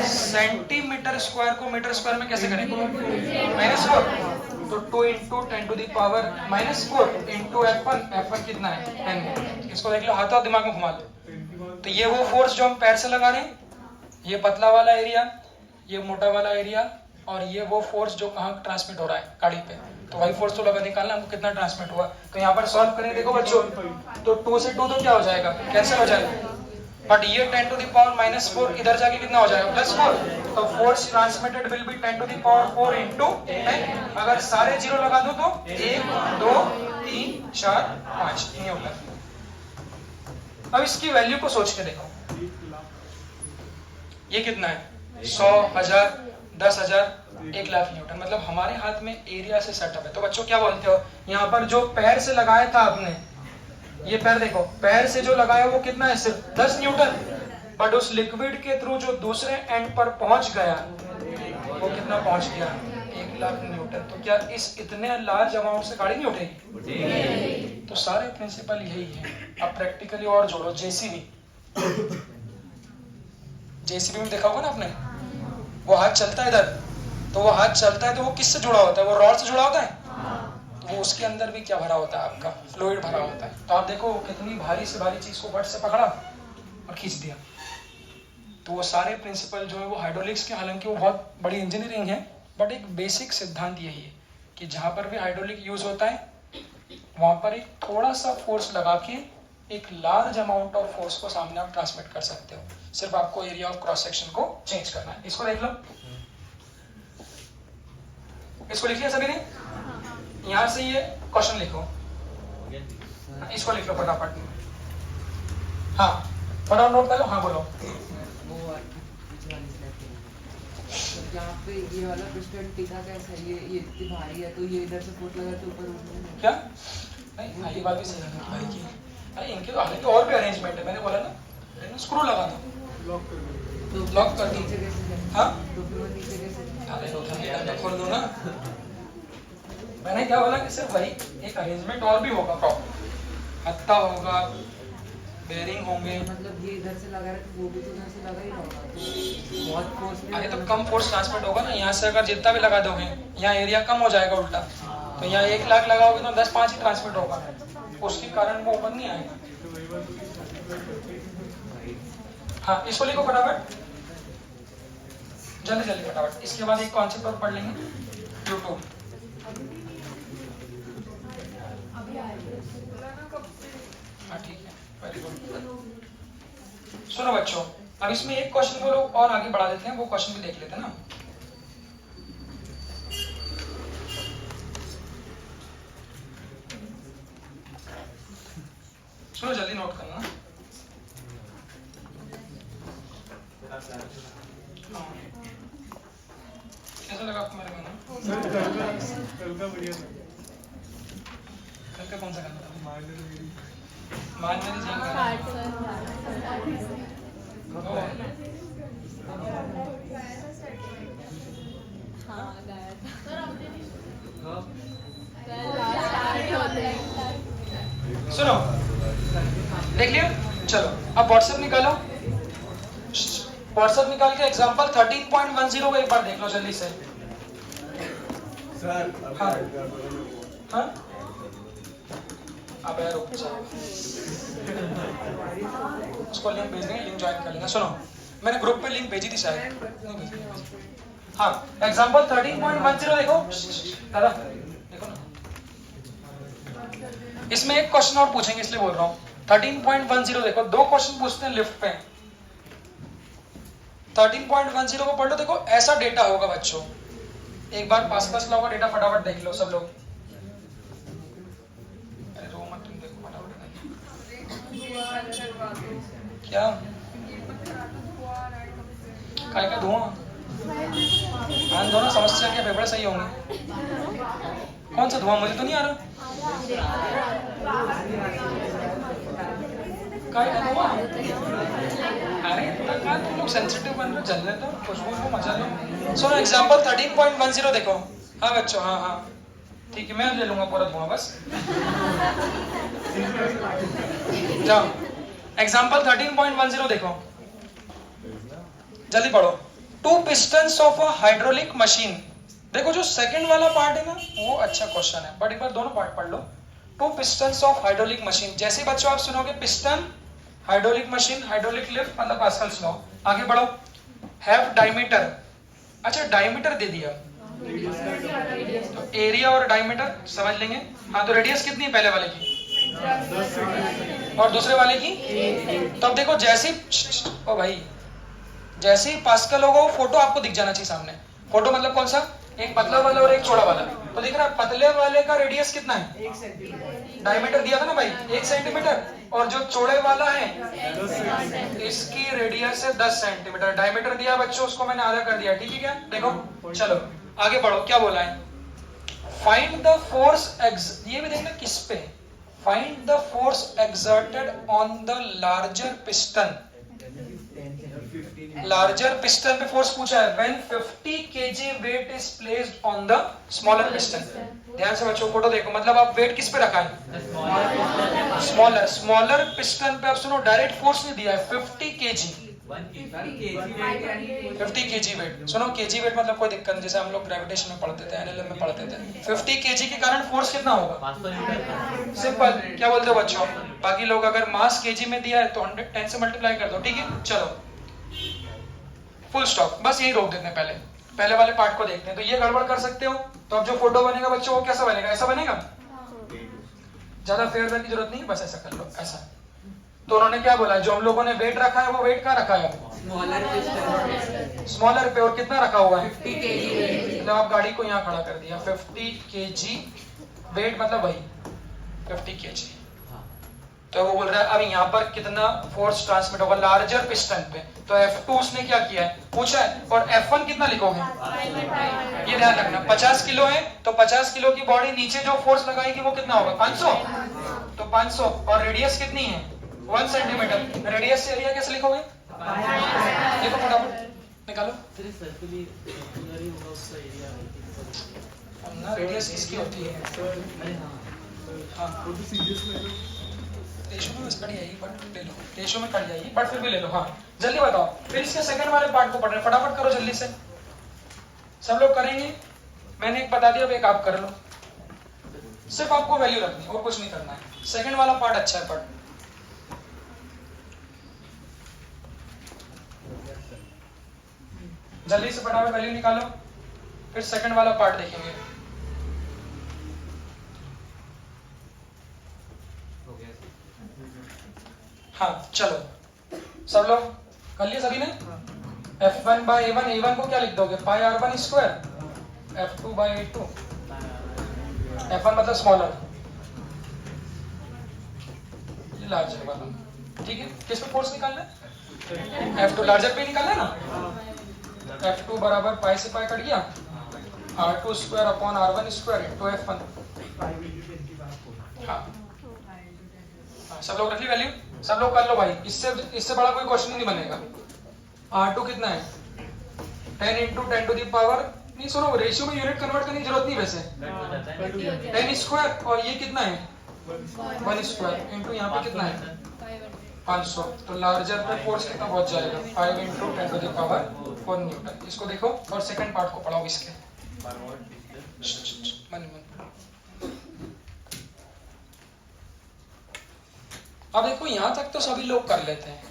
सेंटीमीटर स्क्वायर को मीटर स्क्वायर में कैसे करेंगे -4, तो 2 into 10 to the power -4 into F1 कितना है 10। इसको देख लो, हाथों दिमाग में घुमा लो। तो ये वो फोर्स जो हम पैर से लगा रहे हैं, ये पतला वाला एरिया, ये मोटा वाला एरिया, और ये वो फोर्स जो कहाँ ट्रांसमिट हो रहा है गाड़ी पे, तो वही फोर्स तो लगा निकालना हमको कितना ट्रांसमिट हुआ। तो यहाँ पर सॉल्व करेंगे देखो बच्चों, तो 2 से 2 तो क्या हो जाएगा कैंसिल हो जाएगा, बट ये 10 टू द पावर -4 इधर जाके कितना हो जाएगा +4, तो force transmitted will be 10 to the power 4 into 10। अगर सारे जीरो लगा दो तो 1 2 3 4 5 न्यूटन। अब इसकी वैल्यू को सोच के देखो, ये कितना है 100 1000 10,000 1 लाख न्यूटन, मतलब हमारे हाथ में एरिया से सेटअप है। तो बच्चों क्या बोलते हो, यहाँ पर जो पैर से लगाया था आपने, ये पैर देखो, पैर से जो लगाया वो कितना है सिर्फ 10 न्यूटन, बट उस लिक्विड के थ्रू जो दूसरे एंड पर पहुंच गया वो कितना पहुंच गया 1 लाख न्यूटन। तो क्या इस इतने लार्ज अमाउंट से गाड़ी नहीं उठेगी? तो सारे प्रिंसिपल यही है। अब प्रैक्टिकली और जोड़ो, जेसीबी में देखा होगा ना आपने, वो हाथ चलता है इधर, तो वो हाथ चलता है तो वो किससे जुड़ा होता है, वो रॉड से जुड़ा होता है, वो उसके अंदर भी क्या भरा होता है आपका फ्लूइड भरा होता है। तो आप देखो कितनी भारी से भारी चीज को बट से पकड़ा और खींच दिया। तो वो सारे प्रिंसिपल जो है वो हाइड्रोलिक्स के, हालांकि वो बहुत बड़ी इंजीनियरिंग है, बट एक बेसिक सिद्धांत यही है कि जहाँ पर भी हाइड्रोलिक यूज होता है वहाँ पर एक थोड़ा सा फोर्स लगा के एक लार्ज अमाउंट ऑफ फोर्स को सामने आप ट्रांसमिट कर सकते हो, सिर्फ आपको एरिया ऑफ क्रॉस सेक्शन को चेंज करना है। इसको देख लो, इसको लिख लिया सभी ने? यहाँ से ये क्वेश्चन लिखो, इसको लिख लो फटाफट। हाँ फटाफट नोट कर लो। हाँ बोलो। यहाँ पे ये वाला पिस्टन टिका कैसा है, ये इतनी भारी है, तो ये इधर से फुट लगा के ऊपर उठने क्या नहीं, ये बात भी सही है भाई की। अरे इनके तो हालांकि और भी अरेंजमेंट है, मैंने बोला ना स्क्रू लगा दो, लॉक कर दो। नीचे कैसे? हाँ तो फिर वो नीचे कैसे? अरे तो खोल दो ना। मैंने क्या बोला कि सिर्फ भाई एक अरेंजमेंट और भी होगा, प्रॉपर हत्ता होगा, बेरिंग होंगे। मतलब ये इधर से लगा रहा है, वो भी तो इधर से लगा ही होगा, तो बहुत फोर्स में। अरे तो कम फोर्स ट्रांसमिट होगा ना, यहाँ से अगर जितना भी लगा दोगे यहाँ एरिया कम हो जाएगा उल्टा। तो यहाँ 1 लाख लगाओगे तो 10-5 ही ट्रांसमिट होगा, उसके कारण वो ऊपर नहीं आएगा। हाँ इसको लिखो फटाफट, जल्दी जल्दी फटाफट। इसके बाद एक कॉन्सेप्ट और पढ़ लेंगे, यूट्यूब। हाँ ठीक है, वेरी गुड। सुनो बच्चों, अब इसमें एक क्वेश्चन को लोग और आगे बढ़ा देते हैं, वो क्वेश्चन भी देख लेते हैं ना। सुनो जल्दी नोट करना। कैसा लगा आपको मेरा गाना? कल का बढ़िया था। कल का कौन सा गाना था? मान मेरी जान सुनो देख लिया। चलो अब व्हाट्सएप निकालो, व्हाट्सएप निकाल के एग्जांपल 13.10 को एक बार देख लो जल्दी से। सर हाँ हाँ अब यार उसको लिंक भेज देंगे, लिंक ज्वाइन कर लेना। सुनो मैंने ग्रुप पे लिंक भेजी थी शायद, नहीं भेजी। हाँ एग्जांपल 13.10 देखो दादा, देखो ना। इसमें एक क्वेश्चन और पूछेंगे इसलिए बोल रहा हूँ। 13.10 देखो, 2 क्वेश्चन पूछते हैं लिफ्ट पे। 13.10 को पढ़ लो। देखो ऐसा डेटा होगा बच्चों, एक बार पास लॉ का डेटा फटाफट देख लो सब लोग। अरे रो मत तुम, देखो फटाफट क्या काय का धुआं आन दो ना, समस्या के पेपर सही होंगे। कौन सा धुआं, मुझे तो नहीं आ रहा। काय हुआ? अरे इतना क्या तुम लोग सेंसिटिव बन रहे हो, जल रहे हो, खुशबू को मजा लो। सुनो एग्जांपल 13.10 देखो। हाँ बच्चों, हाँ हाँ ठीक है, मैं ले लूंगा पूरा धुआं बस। जाओ एग्जांपल 13.10 देखो, जल्दी पढ़ो। Two pistons of a hydraulic machine. देखो जो सेकंड वाला पार्ट है ना वो अच्छा क्वेश्चन है, बट एक बार दोनों पार्ट पढ़ लो। Two pistons of hydraulic machine, जैसे बच्चों आप सुनोगे piston, hydraulic machine, hydraulic lift मतलब पास्कल्स लॉ। आगे बढ़ो। हैव डायमीटर, अच्छा डायमीटर दे दिया, तो एरिया और डायमीटर समझ लेंगे। हाँ तो रेडियस कितनी है पहले वाले की और दूसरे वाले की? तो अब देखो जैसे ओ भाई जैसे ही पास्कल होगा वो फोटो आपको दिख जाना चाहिए सामने। फोटो मतलब कौन सा? एक पतला वाला और एक चौड़ा वाला। तो दिख रहा है पतले वाले का रेडियस कितना है? 1 सेंटीमीटर। डायमीटर दिया था ना भाई 1 सेंटीमीटर, और जो चौड़े वाला है इसकी रेडियस है 10 सेंटीमीटर। डायमीटर दिया बच्चों, उसको मैंने आधा कर दिया, ठीक है क्या? देखो चलो आगे बढ़ो, क्या बोला है? फाइंड द फोर्स ये भी देखना किस पे। Find the force exerted on the larger piston. Larger piston पे फोर्स पूछा है। When 50 kg weight is placed on the smaller piston. ध्यान से बच्चों फोटो देखो, मतलब आप वेट किस पे रखा है? स्मॉलर पिस्टन पे। आप सुनो डायरेक्ट फोर्स नहीं दिया है, 50 kg 50 kg वेट। सुनो kg वेट मतलब कोई दिक्कत नहीं, जैसे हम लोग ग्रेविटेशन में पढ़ते थे, एनएलएम में पढ़ते थे। 50 kg के कारण फोर्स कितना होगा? सिंपल, क्या बोलते हो बच्चों? बाकी लोग अगर मास kg में दिया है तो 110 से मल्टीप्लाई कर दो, ठीक है? चलो फुल स्टॉप, बस यही रोक देते हैं। पहले वाले पार्ट को देखते हैं। तो ये गड़बड़ कर सकते हो, तो अब जो फोटो बनेगा बच्चों वो कैसा बनेगा? ऐसा बनेगा। ज्यादा फेयर की जरूरत नहीं, बस ऐसा कर लो, ऐसा। तो उन्होंने क्या बोला, जो हम लोगों ने वेट रखा है वो वेट कहाँ रखा है? स्मॉलर पे। और कितना रखा हुआ है? 50 kg। मतलब आप गाड़ी को यहाँ खड़ा कर दिया, 50 kg वेट मतलब वही 50 kg। तो वो बोल रहा है अब यहाँ पर कितना फोर्स ट्रांसमिट होगा लार्जर पिस्टन पे। तो F2 उसने क्या किया है पूछा है, और F1 कितना लिखोगे? ये ध्यान रखना 50 किलो है, तो 50 किलो की बॉडी नीचे जो फोर्स लगाएगी वो कितना होगा? 500। तो 500, और रेडियस कितनी है? 1 सेंटीमीटर। रेडियस से एरिया कैसे लिखोगे? देखो फटाफट निकालो ना, रेडियस किसकी होती है? हाँ रेशो में बस कट जाएगी, बट ले लो, रेशो में कट जाएगी बट फिर भी ले लो। हाँ जल्दी बताओ, फिर इसके सेकंड वाले पार्ट को पढ़ रहे हैं, फटाफट करो जल्दी से। सब लोग करेंगे, मैंने एक बता दिया, अब एक आप कर लो। सिर्फ आपको वैल्यू रखनी है और कुछ नहीं करना है। सेकंड वाला पार्ट अच्छा है, पढ़ जल्दी से फटाफट वैल्यू निकालो, फिर सेकंड वाला पार्ट देखेंगे। हाँ चलो सब लोग कर लिए सभी ने? F1 by A1, A1 को क्या लिख दोगे? Pi R1 square, F2 by A2। F1 मतलब स्मॉलर, ये लार्जर वाला, ठीक है? किस पे फोर्स निकालना है? F2 लार्जर पे निकालना है ना। F2 बराबर पाई से पाई कट गया, R2 square upon R1 square into F1। हाँ सब लोग रख ली वैल्यू? सब लोग कर लो भाई, इससे बड़ा कोई क्वेश्चन नहीं बनेगा। R2 कितना है? 10 इंटू 10 टू द पावर, नहीं सुनो रेशियो में यूनिट कन्वर्ट करने की जरूरत नहीं वैसे। 10 स्क्वायर, और ये कितना है? 1 स्क्वायर इंटू यहाँ पे कितना है? 500। तो लार्जर पे फोर्स कितना पहुंच जाएगा? 5 into 10 to the power 4 newton. इसको देखो और सेकंड पार्ट को पढ़ाओ इसके। अब देखो यहाँ तक तो सभी लोग कर लेते हैं,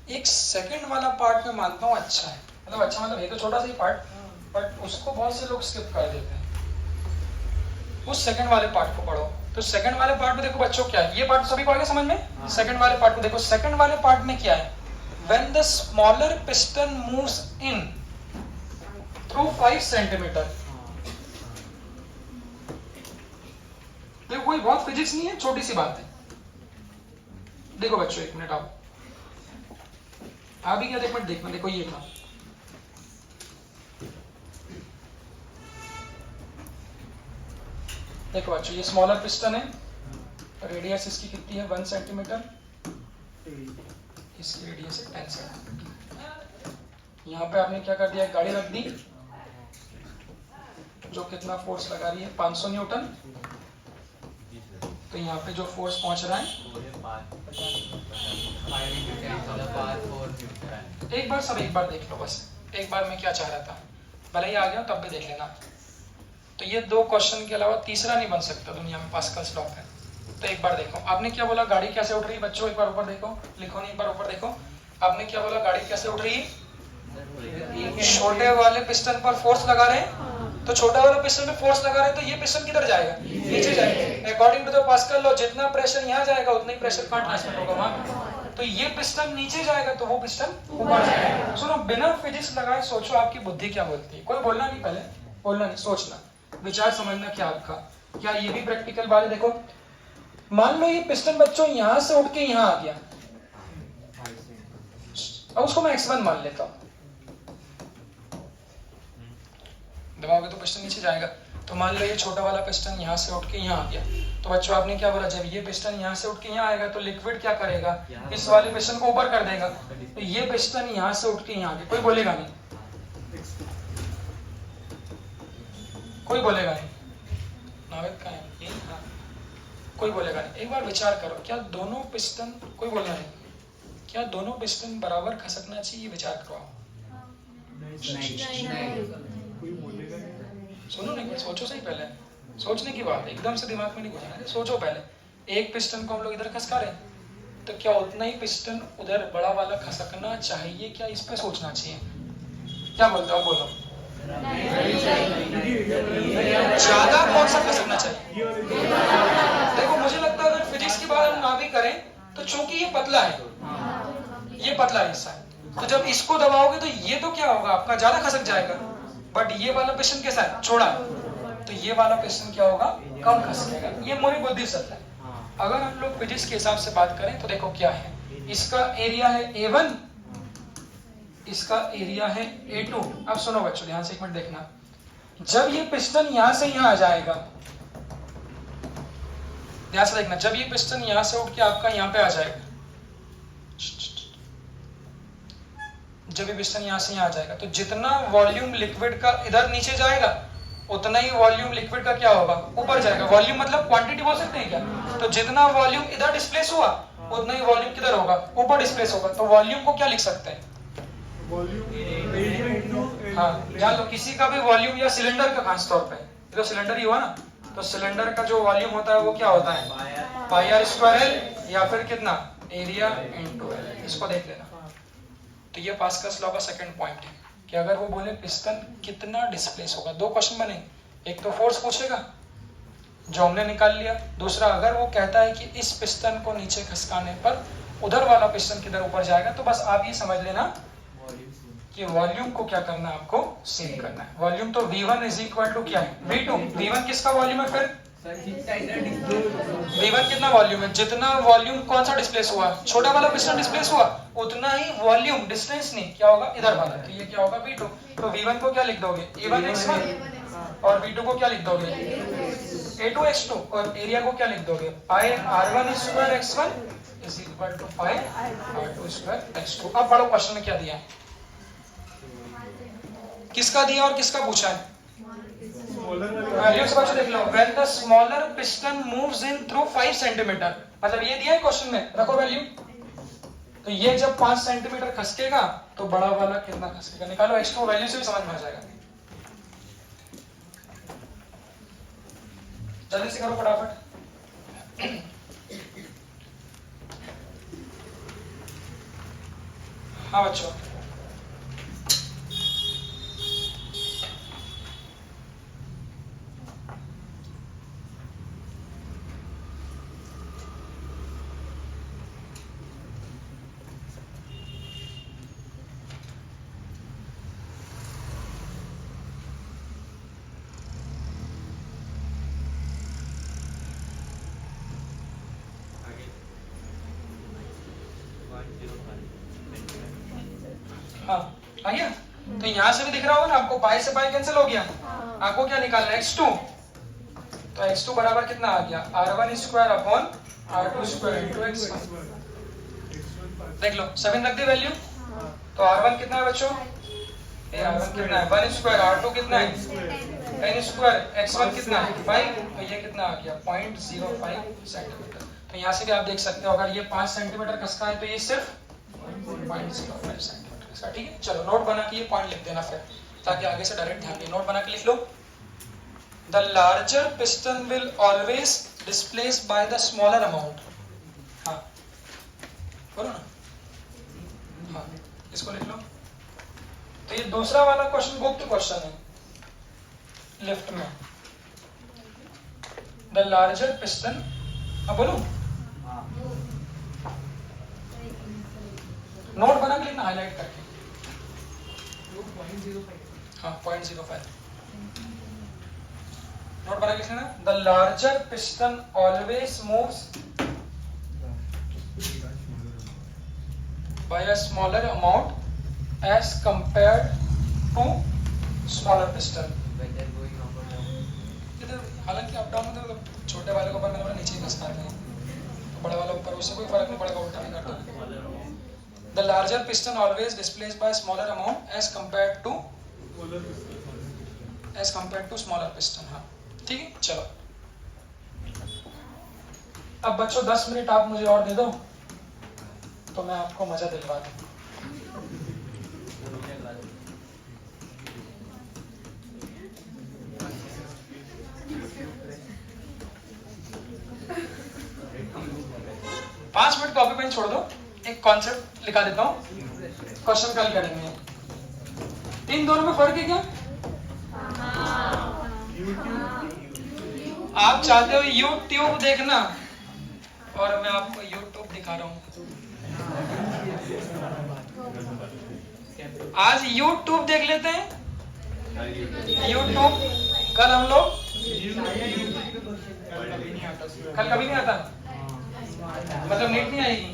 एक सेकंड वाला पार्ट में मानता हूँ अच्छा है, मतलब अच्छा मतलब ये तो छोटा सा ही पार्ट, बट उसको बहुत से लोग स्किप कर देते हैं। उस सेकंड वाले पार्ट को पढ़ो। तो सेकंड वाले पार्ट में देखो बच्चों क्या है, ये पार्ट सभी पढ़ गए समझ में? सेकंड वाले पार्ट को देखो, सेकंड वाले पार्ट में क्या है? When the smaller piston moves in through 5 centimetre. देखो कोई बहुत फिजिक्स नहीं है, छोटी सी बात है। देखो बच्चों एक मिनट आप भी क्या एक मिनट देखना, देखो ये था देखो बच्चों, ये स्मॉलर पिस्टन है, रेडियस इसकी कितनी है 1 सेंटीमीटर, इसकी रेडियस है 10 सेंटीमीटर। यहाँ पे आपने क्या कर दिया, गाड़ी रख दी जो कितना फोर्स लगा रही है 500 न्यूटन। तो यहाँ पे जो फोर्स पहुंच रहा है, एक बार देख लो बस, एक बार मैं क्या चाह रहा था, भले ही आ गया तब भी देख लेना। तो ये 2 क्वेश्चन के अलावा तीसरा नहीं बन सकता दुनिया में, पास्कल्स लॉ है। तो एक बार देखो, आपने क्या बोला, गाड़ी कैसे उठ रही है बच्चों, एक बार ऊपर देखो, लिखो नहीं, एक बार ऊपर देखो। आपने क्या बोला, गाड़ी कैसे उठ रही है, छोटे वाले पिस्टन पर फोर्स लगा रहे हैं, तो छोटा वाला पिस्टन में फोर्स लगा रहे हैं, तो ये पिस्टन किधर जाएगा, नीचे जाएगा। According to the Pascal law, जितना प्रेशर यहाँ जाएगा उतना ही प्रेशर कहाँ ट्रांसफर होगा वहां। तो ये पिस्टन नीचे जाएगा तो वो पिस्टन ऊपर जाएगा। सुनो, बिना फिजिक्स लगाए सोचो आपकी बुद्धि क्या बोलती है। कोई बोलना नहीं, पहले बोलना नहीं, सोचना, विचार समझना क्या आपका, क्या ये भी प्रैक्टिकल बात है। देखो मान लो ये पिस्टन बच्चों यहाँ से उठ के यहाँ आ गया, अब उसको मैं x1 मान लेता हूँ, दबाओगे तो पिस्टन नीचे जाएगा। तो मान लो ये छोटा वाला पिस्टन यहाँ से उठ के यहाँ आ गया, तो बच्चों आपने क्या बोला, जब ये पिस्टन यहाँ से उठ के यहाँ आएगा तो लिक्विड क्या करेगा, इस वाले पिस्टन को ऊपर कर देगा। तो ये पिस्टन यहाँ से उठ के यहाँ आ गया, कोई बोलेगा नहीं, कोई बोलेगा नहीं, नाविक का है ये, हाँ, कोई बोलेगा नहीं। एक बार विचार करो, क्या दोनों पिस्टन, कोई बोलना नहीं, क्या दोनों पिस्टन बराबर खसकना चाहिए, विचार करो। सुनो नहीं, सोचो सही, पहले सोचने की बात, एकदम से दिमाग में नहीं घुसाना, सोचो पहले। एक पिस्टन को हम लोग इधर खसका रहे, तो क्या उतना ही पिस्टन उधर बड़ा वाला खसकना चाहिए, क्या इस पे सोचना चाहिए, क्या बोलते हो, बोलो ज्यादा कौन सा खसकना चाहिए। देखो मुझे लगता है अगर फिजिक्स की बात हम ना भी करें तो चूंकि ये पतला है, ये पतला हिस्सा है, तो जब इसको दबाओगे तो ये तो क्या होगा, आपका ज्यादा खसक जाएगा। बट ये वाला पिस्टन कैसा है, छोड़ा, तो ये वाला पिस्टन क्या होगा, कम खसकेगा। ये मोरी बुद्धि सत्य है। अगर हम लोग फिजिक्स के हिसाब से बात करें तो देखो क्या है, इसका एरिया है A1, इसका एरिया है A2। अब सुनो बच्चों, ध्यान से एक मिनट देखना, जब ये पिस्टन यहां से यहां आ जाएगा, ध्यान से देखना, जब ये पिस्टन यहां से उठ के आपका यहां पे आ जाएगा, जब ये पिस्टन यहां से यहां आ जाएगा, तो जितना वॉल्यूम लिक्विड का इधर नीचे जाएगा उतना ही वॉल्यूम लिक्विड का क्या होगा, ऊपर जाएगा। वॉल्यूम मतलब क्वांटिटी बोल सकते हैं क्या, तो जितना वॉल्यूम इधर डिस्प्लेस हुआ उतना ही वॉल्यूम किधर होगा, ऊपर डिस्प्लेस होगा। तो वॉल्यूम को क्या लिख सकते हैं, हाँ जान लो, किसी का भी वॉल्यूम या सिलेंडर का खास तौर पे, तो सिलेंडर ही हुआ ना, तो सिलेंडर का जो वॉल्यूम होता है वो क्या होता है, पाई आर स्क्वायर एल, या फिर कितना, एरिया इनटू एल। इसको देख लेना। तो ये पास्कल्स लॉ का सेकंड पॉइंट है कि अगर वो बोले पिस्टन कितना डिस्प्लेस होगा, 2 क्वेश्चन बनेंगे, एक तो फोर्स पूछेगा जो हमने निकाल लिया, दूसरा अगर वो कहता है कि इस पिस्टन को नीचे खसकाने पर उधर वाला पिस्टन किधर ऊपर जाएगा, तो बस आप ये समझ लेना कि वॉल्यूम को क्या करना है, आपको सेम करना है। वॉल्यूम तो V1 इज इक्वल टू क्या है, V2। V1 किसका वॉल्यूम है, फिर V1 कितना वॉल्यूम है, जितना वॉल्यूम कौन सा डिस्प्लेस हुआ, छोटा वाला पिस्टन डिस्प्लेस हुआ, उतना ही वॉल्यूम, डिस्टेंस नहीं, क्या होगा, इधर वाला, तो ये क्या होगा, V2। तो V1 को क्या लिख दोगे, A1 x1, और V2 को क्या लिख दोगे, A2 x2, और एरिया को क्या लिख दोगे, pi r1 square x1 is equal to pi r2 square x2। अब बड़ो क्वेश्चन में क्या दिया है, किसका दिया और किसका पूछा है, देख लो, when the smaller piston moves in through 5 centimetre, मतलब ये दिया है क्वेश्चन में, रखो वैल्यू। तो ये जब 5 सेंटीमीटर खसकेगा तो बड़ा वाला कितना खसकेगा, निकालो, x2 वैल्यू से भी समझ में आ जाएगा। जल्दी से करो फटाफट। हाँ बच्चों, हाँ आ गया। तो यहां से भी दिख रहा होगा ना आपको, पाई से पाई कैंसिल हो गया, आपको क्या निकालना है, x2 तो x2 बराबर कितना आ गया, r1 square upon r2 square into x1। देख लो सभी रख दी वैल्यू, तो r1 कितना है बच्चों, ये r1 कितना है 1 स्क्वायर, r2 कितना है 10 स्क्वायर, x1 कितना है 5, तो ये कितना आ गया 0.05 सेंटीमीटर। तो यहाँ से भी आप देख सकते हो अगर ये 5 सेंटीमीटर कसका है तो ये सिर्फ 0.05 सेंटीमीटर का। ठीक है, चलो नोट बना के ये पॉइंट लिख देना फिर, ताकि आगे से डायरेक्ट ध्यान दे। नोट बना के लिख लो, the larger piston will always displace by the smaller amount. हाँ बोलो ना, हाँ इसको लिख लो। तो ये दूसरा वाला क्वेश्चन बुक के क्वेश्चन है लिफ्ट में, द लार्जर पिस्टन। अब बोलो नोट बना के लिखना हाईलाइट करके। हाँ 0.05 नोट बना के लिखना, the larger piston always moves by a smaller amount as compared to smaller piston। हालांकि अप डाउन में छोटे वाले को ऊपर मैंने नीचे ही कसना है, तो बड़े वाले ऊपर, उससे कोई फर्क नहीं पड़ेगा, उल्टा नहीं करता। The larger piston always displaced by smaller amount as compared to smaller piston। हाँ ठीक है, चलो अब बच्चों 10 मिनट आप मुझे और दे दो तो मैं आपको मजा दिलवा दूं। पांच मिनट कॉपी पेन छोड़ दो, एक कॉन्सेप्ट लिखा देता हूँ, क्वेश्चन कल करेंगे। इन दोनों में फर्क है क्या? आप चाहते हो YouTube देखना और मैं आपको YouTube दिखा रहा हूँ। आज YouTube देख लेते हैं, YouTube। कल हम लोग, कल कभी नहीं आता, मतलब नीट नहीं आएगी।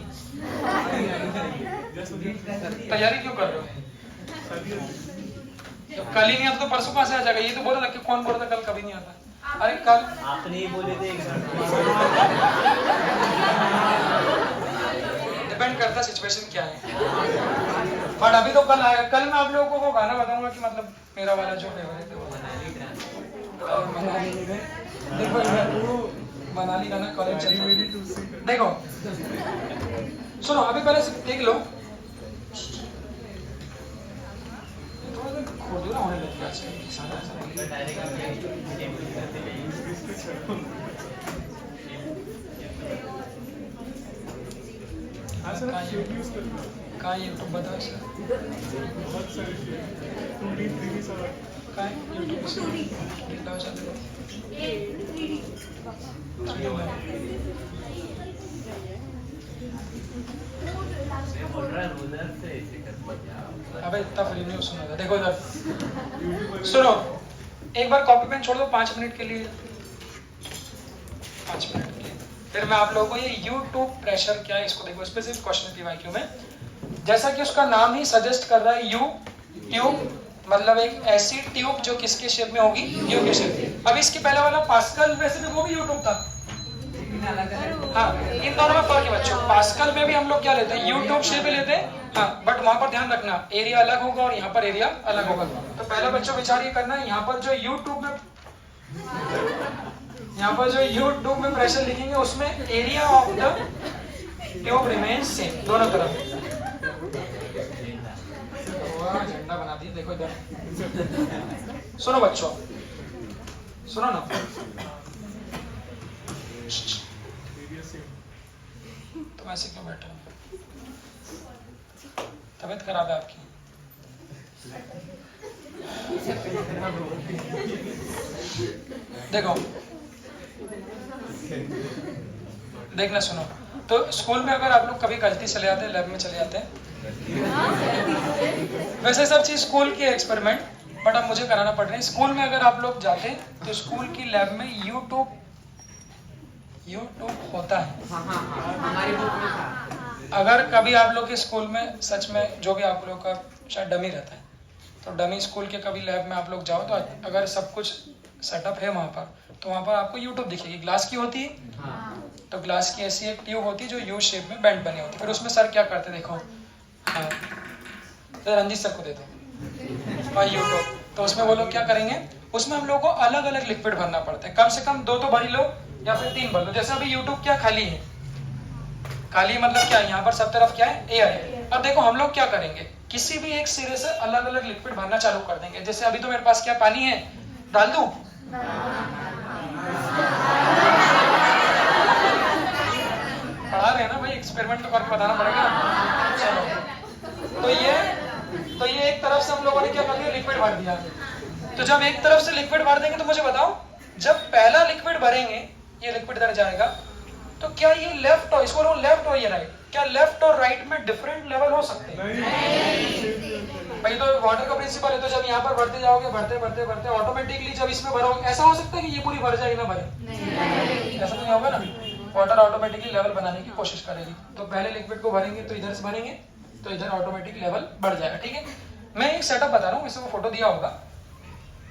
तैयारी क्यों कर रहे हो? जब कल ही नहीं आता तो परसों कहाँ से आ जाएगा? ये तो बोल रहा था कि कौन बोल रहा था कल कभी नहीं आता? अरे कल आपने ही बोले थे। डिपेंड करता सिचुएशन क्या है, बट अभी तो कल आएगा। कल मैं आप लोगों को वो गाना बताऊंगा कि मतलब मेरा वाला जो फेवरेट है वो मनाली में। देखो मनाली गाना कॉलेज चल, देखो सुनो अभी पहले से देख लो, खुरदुरा होने लग गया कहाँ यूट्यूब बताओ सर, कहाँ अबे इतना फ्री नहीं सुना था। देखो इधर सुनो, एक बार कॉपी पेन छोड़ दो 5 मिनट के लिए, 5 मिनट के लिए। फिर मैं आप लोगों को ये YouTube प्रेशर क्या है इसको देखो, स्पेसिफिक क्वेश्चन पीवाईक्यू में, जैसा कि उसका नाम ही सजेस्ट कर रहा है ट्यूब, मतलब एक ऐसी ट्यूब जो किसके शेप में होगी, यू के शेप। अब इसके पहले वाला पास्कल वैसे भी वो भी यूट्यूब था। हाँ इन दोनों में फर्क है बच्चों, पास्कल में भी हम लोग क्या लेते हैं, यूट्यूब शेप लेते हैं। हाँ बट वहां पर ध्यान रखना एरिया अलग होगा और यहाँ पर एरिया अलग होगा। तो पहले बच्चों विचार ये करना है, यहाँ पर जो यूट्यूब में प्रेशर लिखेंगे उसमें area of the tube remains same दोनों तरफ। झंडा बना दिया, देखो इधर। सुनो बच्चों, सुनो ना, तुम ऐसे क्यों बैठे हो? तबीयत खराब है आपकी? देखो देखना, सुनो। तो स्कूल में अगर आप लोग कभी गलती चले जाते हैं, लैब में चले जाते हैं, वैसे सब चीज स्कूल की एक्सपेरिमेंट, बट अब मुझे कराना पड़ रहा है। स्कूल में अगर आप लोग जाते हैं तो स्कूल की लैब में यूट्यूब होता है। हमारी बुक में था। अगर कभी आप लोग के स्कूल में सच में जो भी आप लोग का शायद डमी रहता है, तो डमी स्कूल के कभी लैब में आप लोग जाओ तो अगर सब कुछ सेटअप है वहाँ पर, तो वहाँ पर आपको यूट्यूब दिखेगी, ग्लास की होती है। तो ग्लास की ऐसी एक ट्यूब होती है जो यू शेप में बेंड बनी होती है। फिर उसमें सर क्या करते देखो, हाँ तो रंजीत सर को दे दो और यूट्यूब। तो उसमें वो लोग क्या करेंगे, उसमें हम लोग को अलग अलग लिक्विड भरना पड़ता है, कम से कम 2 तो भरी लो या फिर 3 भर लो। जैसे अभी यूट्यूब क्या खाली है, खाली मतलब क्या है, यहाँ पर सब तरफ क्या है, एयर है। अब देखो हम लोग क्या करेंगे, किसी भी एक सिरे से अलग अलग लिक्विड भरना चालू कर देंगे। जैसे अभी तो मेरे पास क्या पानी है, डाल दूं? पढ़ा रहे हैं ना भाई, एक्सपेरिमेंट तो करके बताना पड़ेगा। चलो तो ये एक तरफ से हम लोगों ने क्या कर दिया, लिक्विड भर दिया। तो जब एक तरफ से लिक्विड भर देंगे तो मुझे बताओ, जब पहला लिक्विड भरेंगे, ये लिक्विड इधर जाएगा, तो क्या ये लेफ्ट और इसको लेफ्ट और ये राइट, क्या लेफ्ट और राइट में डिफरेंट लेवल हो सकते हैं? भाई तो वाटर का प्रिंसिपल है, तो जब यहाँ पर भरते जाओगे, भरते भरते भरते ऑटोमेटिकली जब इसमें भरोगे, ऐसा हो सकता है कि ये पूरी भर जाएगी ना भरे? ऐसा तो नहीं होगा ना। वाटर ऑटोमेटिकली लेवल बनाने की कोशिश करेगी। तो पहले लिक्विड को भरेंगे तो इधर से भरेंगे तो इधर ऑटोमेटिक लेवल बढ़ जाएगा। ठीक है, मैं एक सेटअप बता रहा हूँ, इसमें फोटो दिया होगा,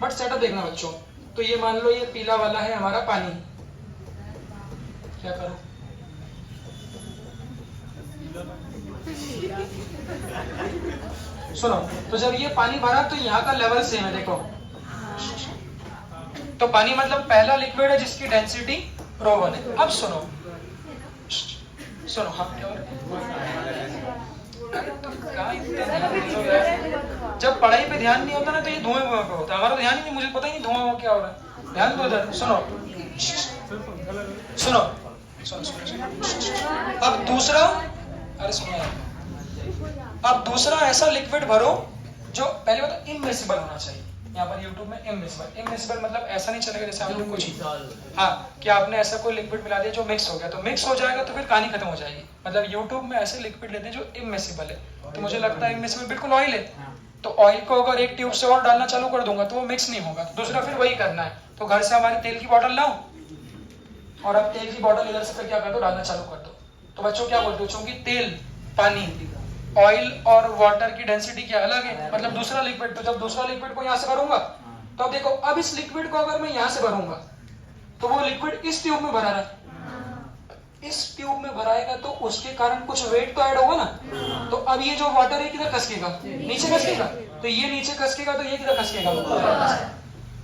बट सेटअप देखना बच्चों। तो ये मान लो ये पीला वाला है हमारा पानी, क्या करो, सुनो, तो जब ये पानी भरा तो यहाँ का लेवल सेम है, देखो। तो पानी मतलब पहला लिक्विड है जिसकी डेंसिटी ρ1 है। अब सुनो सुनो, हाँ क्या हो रहा है? जब पढ़ाई पे ध्यान नहीं होता ना तो ये धुआं पे होता है। हमारा ध्यान ही नहीं, मुझे पता ही नहीं धुआं क्या हो रहा है। ध्यान दो इधर, सुनो सुनो सुनो सुनो। अब दूसरा, अरे सुनो यार, अब दूसरा ऐसा लिक्विड भरो जो पहले तो इमिसिबल होना चाहिए। यहाँ पर YouTube में इमिसिबल मतलब ऐसा नहीं चलेगा जैसे आपने कुछ, हाँ कि आपने ऐसा कोई लिक्विड मिला दिया जो मिक्स हो गया, तो मिक्स हो जाएगा तो फिर कहानी खत्म हो जाएगी। मतलब YouTube में ऐसे लिक्विड लेते हैं जो इमिसिबल है। तो मुझे लगता है इमिसिबल बिल्कुल ऑयल है, तो ऑयल को अगर एक ट्यूब से और डालना चालू कर दूंगा तो वो मिक्स नहीं होगा। दूसरा फिर वही करना है, तो घर से हमारे तेल की बोतल लाओ और अब तेल की बोतल इधर से फिर क्या कर दो, डालना चालू कर दो। तो बच्चों क्या बोलते हो, चूंकि तेल, पानी, ऑयल और वाटर की डेंसिटी क्या अलग है, मतलब दूसरा लिक्विड। तो जब दूसरा लिक्विड को यहाँ से भरूंगा तो अब देखो, अब इस लिक्विड को अगर मैं यहाँ से भरूंगा तो वो लिक्विड इस ट्यूब में भरा रहा है, इस ट्यूब में भराएगा तो उसके कारण कुछ वेट तो ऐड होगा ना। तो अब ये जो वाटर है किधर खसकेगा, नीचे खसकेगा, तो ये नीचे खसकेगा तो ये किधर खसकेगा।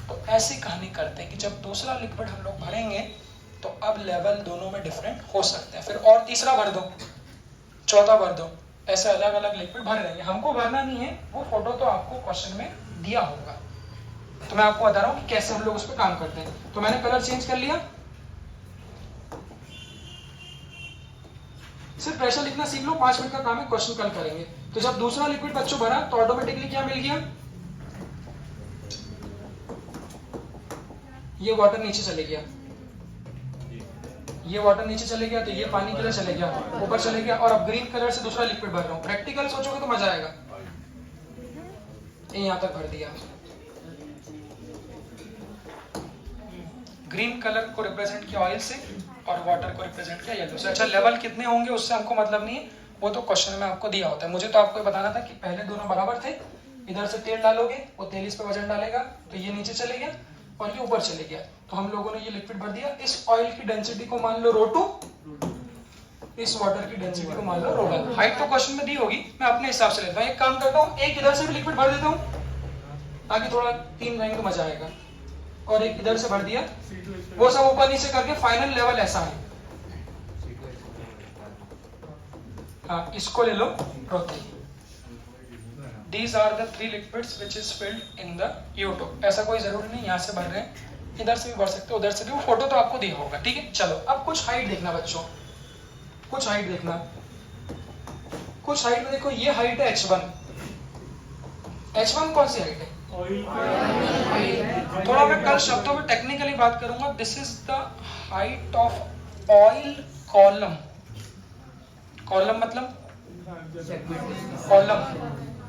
तो ऐसी कहानी करते हैं कि जब दूसरा लिक्विड हम लोग भरेंगे तो अब लेवल दोनों में डिफरेंट हो सकते हैं। फिर और तीसरा भर दो, चौथा भर दो, ऐसे अलग अलग लिक्विड भर रहेंगे। हमको भरना नहीं है, वो फोटो तो आपको क्वेश्चन में दिया होगा। तो मैं आपको बता रहा हूँ कि कैसे हम लोग उस पर काम करते हैं। तो मैंने कलर चेंज कर लिया, सिर्फ प्रेशर लिखना सीख लो, 5 मिनट का काम है, क्वेश्चन कल करेंगे। तो जब दूसरा लिक्विड बच्चों भरा तो ऑटोमेटिकली क्या मिल गया, ये वाटर नीचे चले गया, ये वाटर नीचे चले गया, तो ये पानी किधर चले गया, ऊपर चले गया। और अब ग्रीन कलर से दूसरा लिक्विड भर रहा हूँ। प्रैक्टिकल सोचोगे तो मजा आएगा। यहाँ तक भर दिया, ग्रीन कलर को रिप्रेजेंट किया ऑयल से और वाटर को रिप्रेजेंट किया येलो से। अच्छा, लेवल कितने होंगे उससे हमको मतलब नहीं है, वो तो क्वेश्चन में आपको दिया होता है। मुझे तो आपको बताना था कि पहले दोनों बराबर थे, इधर से तेल डालोगे, वो तेल इस पे वजन डालेगा, तो ये नीचे चले गया और ये ऊपर चले गया। तो हम लोगों ने ये लिक्विड भर दिया। इस ऑयल की डेंसिटी को मान लो ρ2, इस वाटर की डेंसिटी को मान लो ρ1। हाइट तो क्वेश्चन में दी होगी, मैं अपने हिसाब से लेता हूँ। एक काम करता हूँ, एक इधर से भी लिक्विड भर देता हूँ ताकि थोड़ा 3 रहेंगे तो मजा आएगा, और एक इधर से भर दिया। वो सब ऊपर नीचे करके फाइनल लेवल ऐसा है। हाँ, इसको ले लो ρ3। These are the 3 liquids which is filled in the U2। ऐसा कोई जरूरी नहीं यहाँ से भर रहे हैं, इधर से भी भर सकते हो, उधर से भी। वो फोटो तो आपको दिया होगा, ठीक है। चलो अब कुछ हाइट देखना बच्चों, कुछ हाइट देखना। कुछ हाइट में देखो, ये हाइट है h1। h1 कौन सी हाइट है? थोड़ा मैं कल शब्दों में टेक्निकली बात करूंगा। This is the height of oil column. Column मतलब कॉलम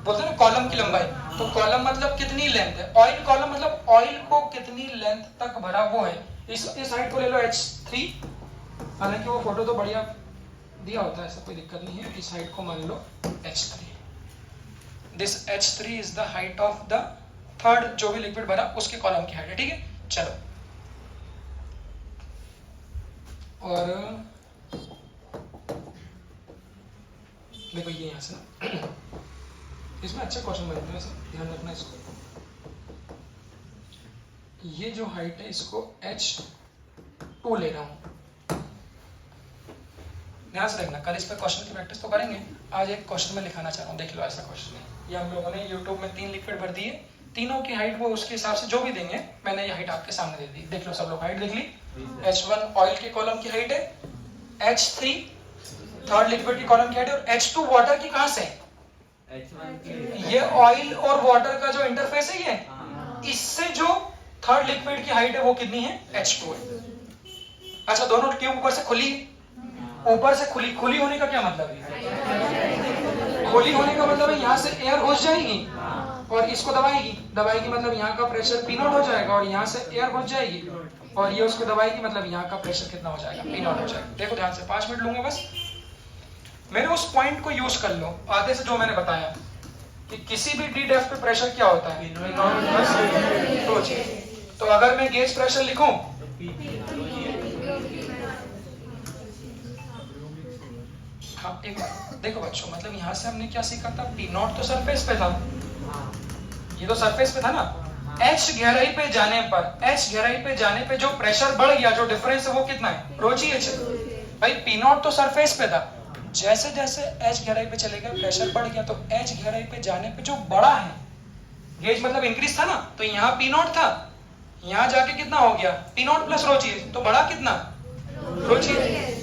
बोलते हैं ना, कॉलम की लंबाई। तो कॉलम मतलब कितनी लेंथ है, ऑयल कॉलम मतलब ऑयल को कितनी लेंथ तक भरा वो है। इस हाइट को ले लो h3। हालांकि वो फोटो तो बढ़िया दिया होता है, ऐसा कोई दिक्कत नहीं है। इस हाइट को मान लो h3। This h3 is the height of the third जो भी लिक्विड भरा उसके कॉलम की हाइट है, ठीक है। चलो और देखो ये यहाँ से इसमें अच्छा क्वेश्चन बनते हैं, ध्यान रखना इसको। ये जो हाइट है इसको H2 ले रहा हूँ, ध्यान से देखना। कल इस पर क्वेश्चन की प्रैक्टिस तो करेंगे, आज एक क्वेश्चन में लिखाना चाह रहा हूँ। देख लो ऐसा क्वेश्चन है, ये हम लोगों ने YouTube में 3 लिक्विड भर दिए, तीनों की हाइट वो उसके हिसाब से जो भी देंगे, मैंने ये हाइट आपके सामने दे दी। देख लो सब लोग, हाइट देख ली। H1 ऑयल के कॉलम की हाइट है, H3 थर्ड लिक्विड की कॉलम की हाइट है, और H2 वाटर की कहां से है? ये ऑयल और वाटर का जो इंटरफेस है, ये इससे जो थर्ड लिक्विड की हाइट है वो कितनी है? H2 है। अच्छा, दोनों ट्यूब ऊपर से खुली, ऊपर से खुली, खुली होने का क्या मतलब है? खुली होने का मतलब है यहाँ से एयर घुस जाएगी और इसको दबाएगी, दबाएगी मतलब यहाँ का प्रेशर P0 हो जाएगा, और यहाँ से एयर घुस जाएगी और ये उसको दबाएगी, मतलब यहाँ का प्रेशर कितना हो जाएगा? P0 हो जाएगा। देखो ध्यान से, 5 मिनट लूंगा बस। मेरे उस पॉइंट को यूज कर लो, आधे से जो मैंने बताया कि किसी भी डी डेप्थ पे प्रेशर क्या होता है? तो अगर मैं गेज प्रेशर लिखूं, हाँ एक बार देखो बच्चों, मतलब यहाँ से हमने क्या सीखा था? P0 तो सरफेस पे था, ये तो सरफेस पे था ना। H गहराई पे जाने पर, H गहराई पे जाने पे जो प्रेशर बढ़ गया, जो डिफरेंस है वो कितना है? ρgh। भाई P0 तो सरफेस पे था, जैसे जैसे H गहराई पे चले गए प्रेशर बढ़ गया, तो H गहराई पे जाने पे जो बड़ा है, गेज मतलब इंक्रीज था ना, तो यहाँ P0 था, यहाँ जाके कितना हो गया? P0 प्लस ρgh, तो बड़ा कितना? ρgh।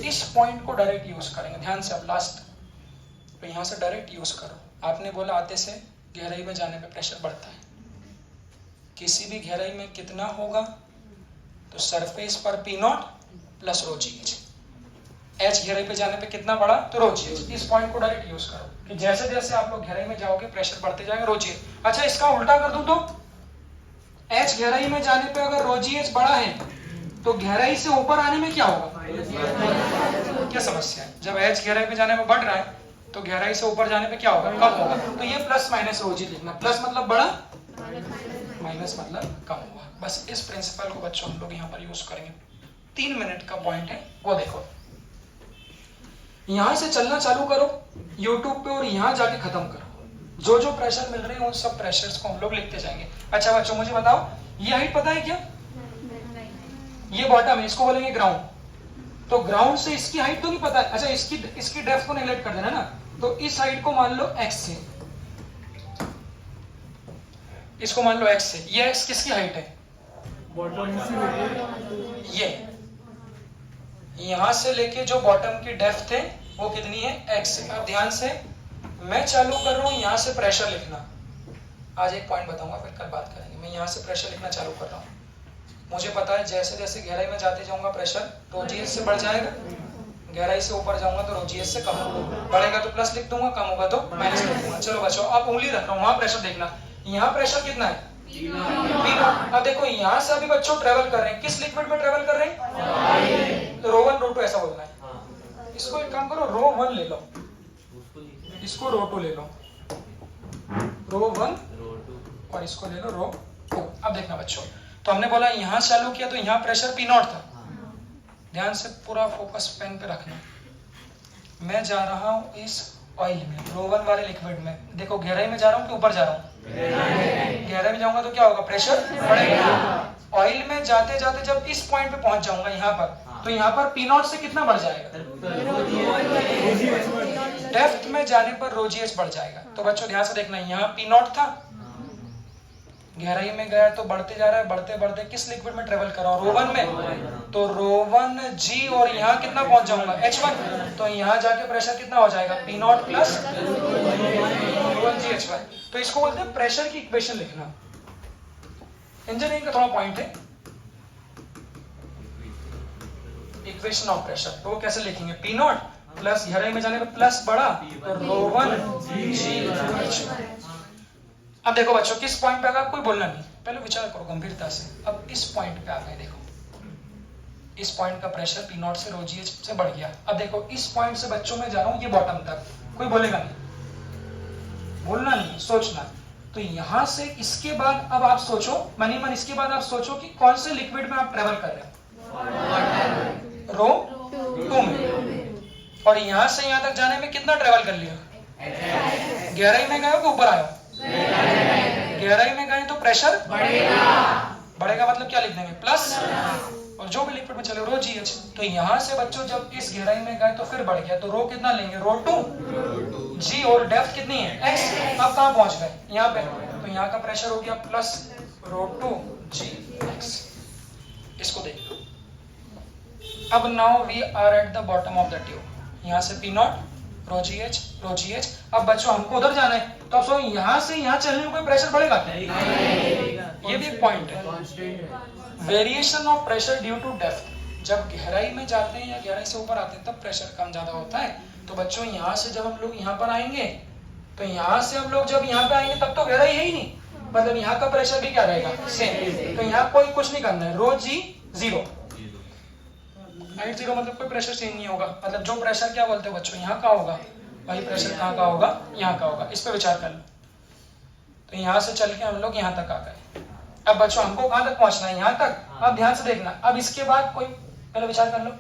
इस पॉइंट को डायरेक्ट यूज करेंगे, ध्यान से। अब लास्ट, तो यहाँ से डायरेक्ट यूज करो। आपने बोला आते से गहराई में जाने पे प्रेशर बढ़ता है, किसी भी गहराई में कितना होगा? तो सरफेस पर P0 प्लस ρgh। H गहराई पे जाने पे कितना बढ़ा? तो ρgh। इस पॉइंट को डायरेक्ट यूज करो कि जैसे जैसे आप लोग गहराई में जाओगे प्रेशर बढ़ते जाएगा, ρgh। अच्छा, इसका उल्टा कर दूं तो H गहराई में जाने पे अगर ρgh बढ़ा है तो गहराई से ऊपर आने में क्या होगा? क्या समस्या है? जब H गहराई पे जाने में बढ़ रहा है तो गहराई से ऊपर जाने पे क्या होगा? कम होगा। तो ये प्लस माइनस ρg लिखना, प्लस मतलब बड़ा, माइनस मतलब कम हुआ। बस इस प्रिंसिपल को बच्चों हम लोग यहाँ पर यूज करेंगे। 3 मिनट का पॉइंट है वो देखो, यहाँ से चलना चालू करो YouTube पे और यहाँ जाके खत्म करो। जो जो प्रेशर मिल रहे हैं उन सब प्रेशर्स को हम लोग लिखते जाएंगे। अच्छा बच्चों, मुझे बताओ ये हाइट पता है क्या? ये बॉटम है, इसको बोलेंगे ग्राउंड। तो ग्राउंड से इसकी हाइट तो नहीं पता है। अच्छा, इसकी डेप्थ को नेगलेक्ट कर देना ना, तो इस हाइट को मान लो x से, इसको मान लो x से। ये x किसकी हाइट है? बॉटम से ये यहां से लेके जो बॉटम की डेप्थ है वो कितनी है? x। अब ध्यान से, मैं चालू कर रहा हूं यहां से प्रेशर लिखना। आज एक पॉइंट बताऊंगा, फिर कल बात करेंगे। मैं यहां से प्रेशर लिखना चालू कर रहा हूं, मुझे पता है जैसे जैसे गहराई में जाते जाऊंगा प्रेशर ρgh से बढ़ जाएगा, गहराई से ऊपर जाऊंगा तो ρgh से कम होगा। बढ़ेगा तो प्लस लिख दूंगा, कम होगा तो माइनस लिख दूंगा। चलो बच्चों, अब उंगली रख रहा हूं, वहां प्रेशर देखना। यहाँ प्रेशर कितना है? P0। अब देखो यहाँ से अभी बच्चों ट्रेवल कर रहे हैं, किस लिक्विड में ट्रेवल कर रहे हैं? तो ρ1 ρ2 ऐसा बोलना है। इसको एक काम करो, ρ1 ले लो, इसको ρ2 ले लो, ρ1 और इसको ले लो ρ2। अब देखना बच्चों, तो हमने बोला यहाँ चालू किया तो यहाँ प्रेशर P0 था। ध्यान से पूरा फोकस पेन पे रखना। मैं जा रहा हूँ इस ऑयल में, ρ1 वाले लिक्विड में। देखो गहराई में जा रहा हूँ कि ऊपर जा रहा हूँ? गहराई में जाऊंगा तो क्या होगा? प्रेशर बढ़ेगा। ऑयल में जाते जाते जब इस पॉइंट पे पहुंच जाऊंगा यहाँ पर, तो यहाँ पर P0 से कितना बढ़ जाएगा? डेप्थ में जाने पर ρgh बढ़ जाएगा। तो बच्चों ध्यान से देखना, यहाँ P0 था, गहराई में गया तो बढ़ते जा रहा है, बढ़ते बढ़ते किस लिक्विड में ट्रेवल कर रहा हूँ? ρ1 में। तो ρ1g और यहाँ कितना पहुंच जाऊंगा? H1। तो यहाँ जाके प्रेशर कितना हो जाएगा? P0 plus ρ1g H1। तो इसको बोलते हैं प्रेशर की इक्वेशन लिखना। इंजीनियरिंग का थोड़ा पॉइंट है, इक्वेशन ऑफ प्रेशर। तो वो कैसे लिखेंगे? P0 प्लस गहराई में जाने पर प्लस बड़ा, तो ρ1g H1। अब देखो बच्चों, किस पॉइंट पे आ गया? कोई बोलना नहीं, पहले विचार करो गंभीरता से। अब इस पॉइंट पे आ गए, देखो इस पॉइंट का प्रेशर P0 से ρgh से बढ़ गया। अब देखो इस पॉइंट से बच्चों में जा रहा हूँ ये बॉटम तक, कोई बोलेगा नहीं, बोलना नहीं, सोचना। तो यहाँ से इसके बाद अब आप सोचो मनी मन, इसके बाद आप सोचो कि कौन से लिक्विड में आप ट्रेवल कर रहे हो? 2 में, और यहाँ से यहाँ तक जाने में कितना ट्रेवल कर लिया? गहराई में गए हो कि ऊपर आए हो? गहराई में गए तो प्रेशर बढ़ेगा, मतलब क्या लिख देंगे? प्लस, और जो भी लिक्विड में चले रो GH। तो यहाँ से बच्चों जब इस गहराई में गए तो फिर बढ़ गया, तो रो कितना लेंगे? रो 2 G, और डेप्थ कितनी है? X। अब कहाँ पहुंच गए? यहाँ पे, तो यहाँ का प्रेशर हो गया प्लस रो 2 GX। इसको देख लो। अब now we are at the bottom of the tube. यहाँ से P0 रो GH रो GH। अब बच्चों हमको उधर जाना है, तो अब सो यहाँ से यहाँ चलने में कोई प्रेशर बढ़ेगा क्या? ये भी एक पॉइंट है। Variation of pressure due to depth. जब गहराई में जाते हैं या गहराई से ऊपर आते हैं तब प्रेशर कम ज्यादा होता है। तो बच्चों यहाँ से जब हम लोग यहाँ पर आएंगे, तो यहाँ से हम लोग जब यहाँ पे आएंगे तब तो गहराई है ही नहीं, मतलब यहाँ का प्रेशर भी क्या रहेगा? सेम। तो यहाँ कोई कुछ नहीं करना है, रो G 0, हाइट 0, मतलब कोई प्रेशर चेंज नहीं होगा। मतलब जो प्रेशर क्या बोलते हैं बच्चों, यहाँ का होगा, वही प्रेशर कहाँ का होगा? यहाँ का होगा। इस पे विचार कर लो। तो यहाँ से चल के हम लोग यहाँ तक आ गए। अब बच्चों हमको कहाँ तक पहुंचना है? यहाँ तक। अब ध्यान से देखना, अब इसके बाद कोई पहले विचार कर लो।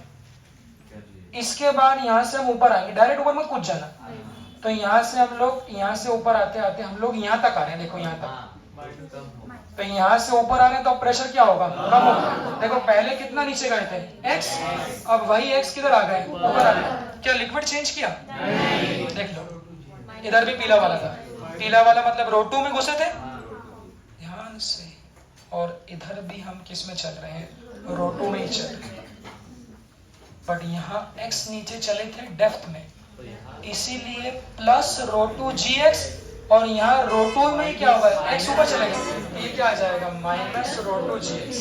इसके बाद यहाँ से हम ऊपर आएंगे, डायरेक्ट ऊपर मत कूद जाना। तो यहाँ से हम लोग यहाँ से ऊपर आते आते हम लोग यहाँ तक आ रहे हैं, देखो यहाँ तक। तो यहाँ से ऊपर आ रहे हैं तो प्रेशर क्या होगा? कम होगा। देखो पहले कितना नीचे गए थे? X, अब वही X किधर आ गए? ऊपर आ गए। क्या लिक्विड चेंज किया? देख लो, इधर भी पीला वाला था, पीला वाला मतलब रो 2 में घुसे थे, ध्यान से, और इधर भी हम किस में चल रहे हैं? रो 2 में ही चल रहे हैं। बट यहाँ X नीचे चले थे डेप्थ में, इसीलिए प्लस रो 2 GX, और यहाँ रो 2 में ही क्या होगा? X ऊपर चले गए, ये क्या आ जाएगा? Minus rho 2 GX।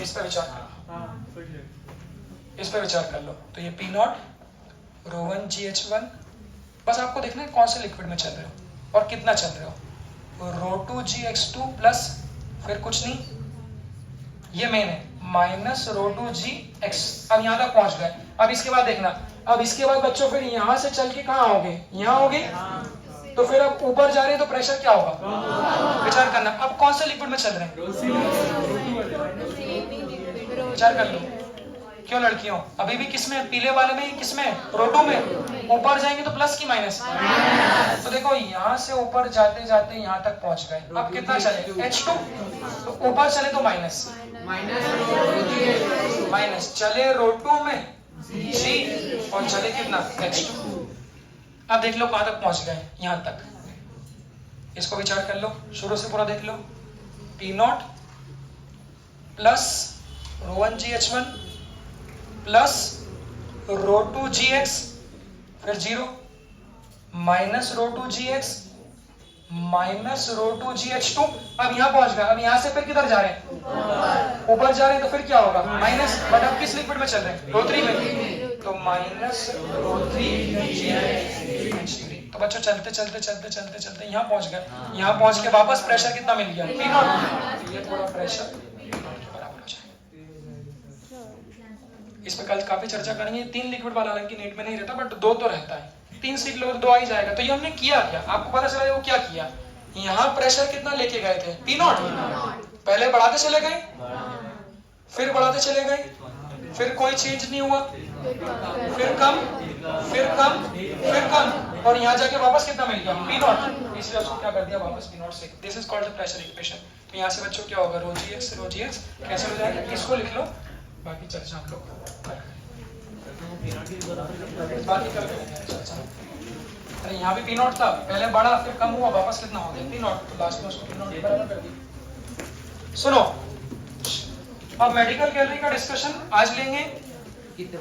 इस पे विचार कर लो, इस पे विचार कर लो। तो ये P0 रो 1 GH1। बस आपको देखना है कौन से लिक्विड में चल रहे हो और कितना चल रहे हो। रो 2 GX2 प्लस फिर कुछ नहीं, ये मेन है, माइनस रो 2 GX। अब यहाँ तक पहुंच गए। अब इसके बाद देखना, अब इसके बाद बच्चों फिर यहाँ से चल के कहाँ होगे? यहाँ होगे। तो फिर अब ऊपर जा रहे हैं तो प्रेशर क्या होगा? विचार करना, अब कौन से लिक्विड में चल रहे हैं? विचार कर लो। क्यों लड़कियों? अभी भी किसमें? पीले वाले में, किसमें? रो 2 में। ऊपर जाएंगे तो प्लस की माइनस? तो देखो यहाँ से ऊपर जाते जाते यहाँ तक पहुंच गए। अब कितना चले? H2। तो ऊपर चले तो माइनस, माइनस चले रो 2 में G, और चले कितना? H2। अब देख लो कहां तक पहुंच गए? यहां तक। इसको विचार कर लो, शुरू से पूरा देख लो। P0 प्लस रो 1 GH1 प्लस रो 2 GX, फिर 0, minus rho 2 GX minus rho 2 GH2। अब यहाँ पहुंच गए। अब यहाँ से फिर किधर जा रहे हैं? ऊपर जा रहे हैं, तो फिर क्या होगा? माइनस। बट अब किस लिक्विड में चल रहे हैं? रो 3 में, तो माइनस रो 3 GH3। तो बच्चों चलते चलते चलते चलते चलते यहाँ पहुंच गए। यहाँ पहुंच के वापस प्रेशर कितना मिल गया? P0। ये थोड़ा प्रेशर बराबर हो जाए। इस पर कल काफी चर्चा करेंगे। 3 लिक्विड वाला हालांकि नेट में नहीं रहता, बट 2 तो रहता है। 3 सीख लो तो 2 आ ही जाएगा। तो ये हमने किया क्या? आपको पता चला वो क्या किया? यहाँ प्रेशर कितना लेके गए थे? P0। पहले बढ़ाते चले गए, फिर बढ़ाते चले गए, फिर कोई चेंज नहीं हुआ, फिर कम, फिर कम, फिर कम, और यहाँ जाके वापस कितना मिल गया? P0। इसलिए उसको क्या कर दिया? वापस P0 से। This is called the pressure equation. तो यहाँ से बच्चों क्या होगा? रो GX कैसे हो जाएगा? इसको लिख लो, बाकी चर्चा हम लोग बाकी कर लेंगे चर्चा। अरे यहाँ भी P0 था, पहले बढ़ा फिर कम हुआ, वापस कितना हो गया? P0। तो लास्ट में उसको P0 बराबर कर दिया। सुनो, अब मेडिकल गैलरी का डिस्कशन आज लेंगे। कितने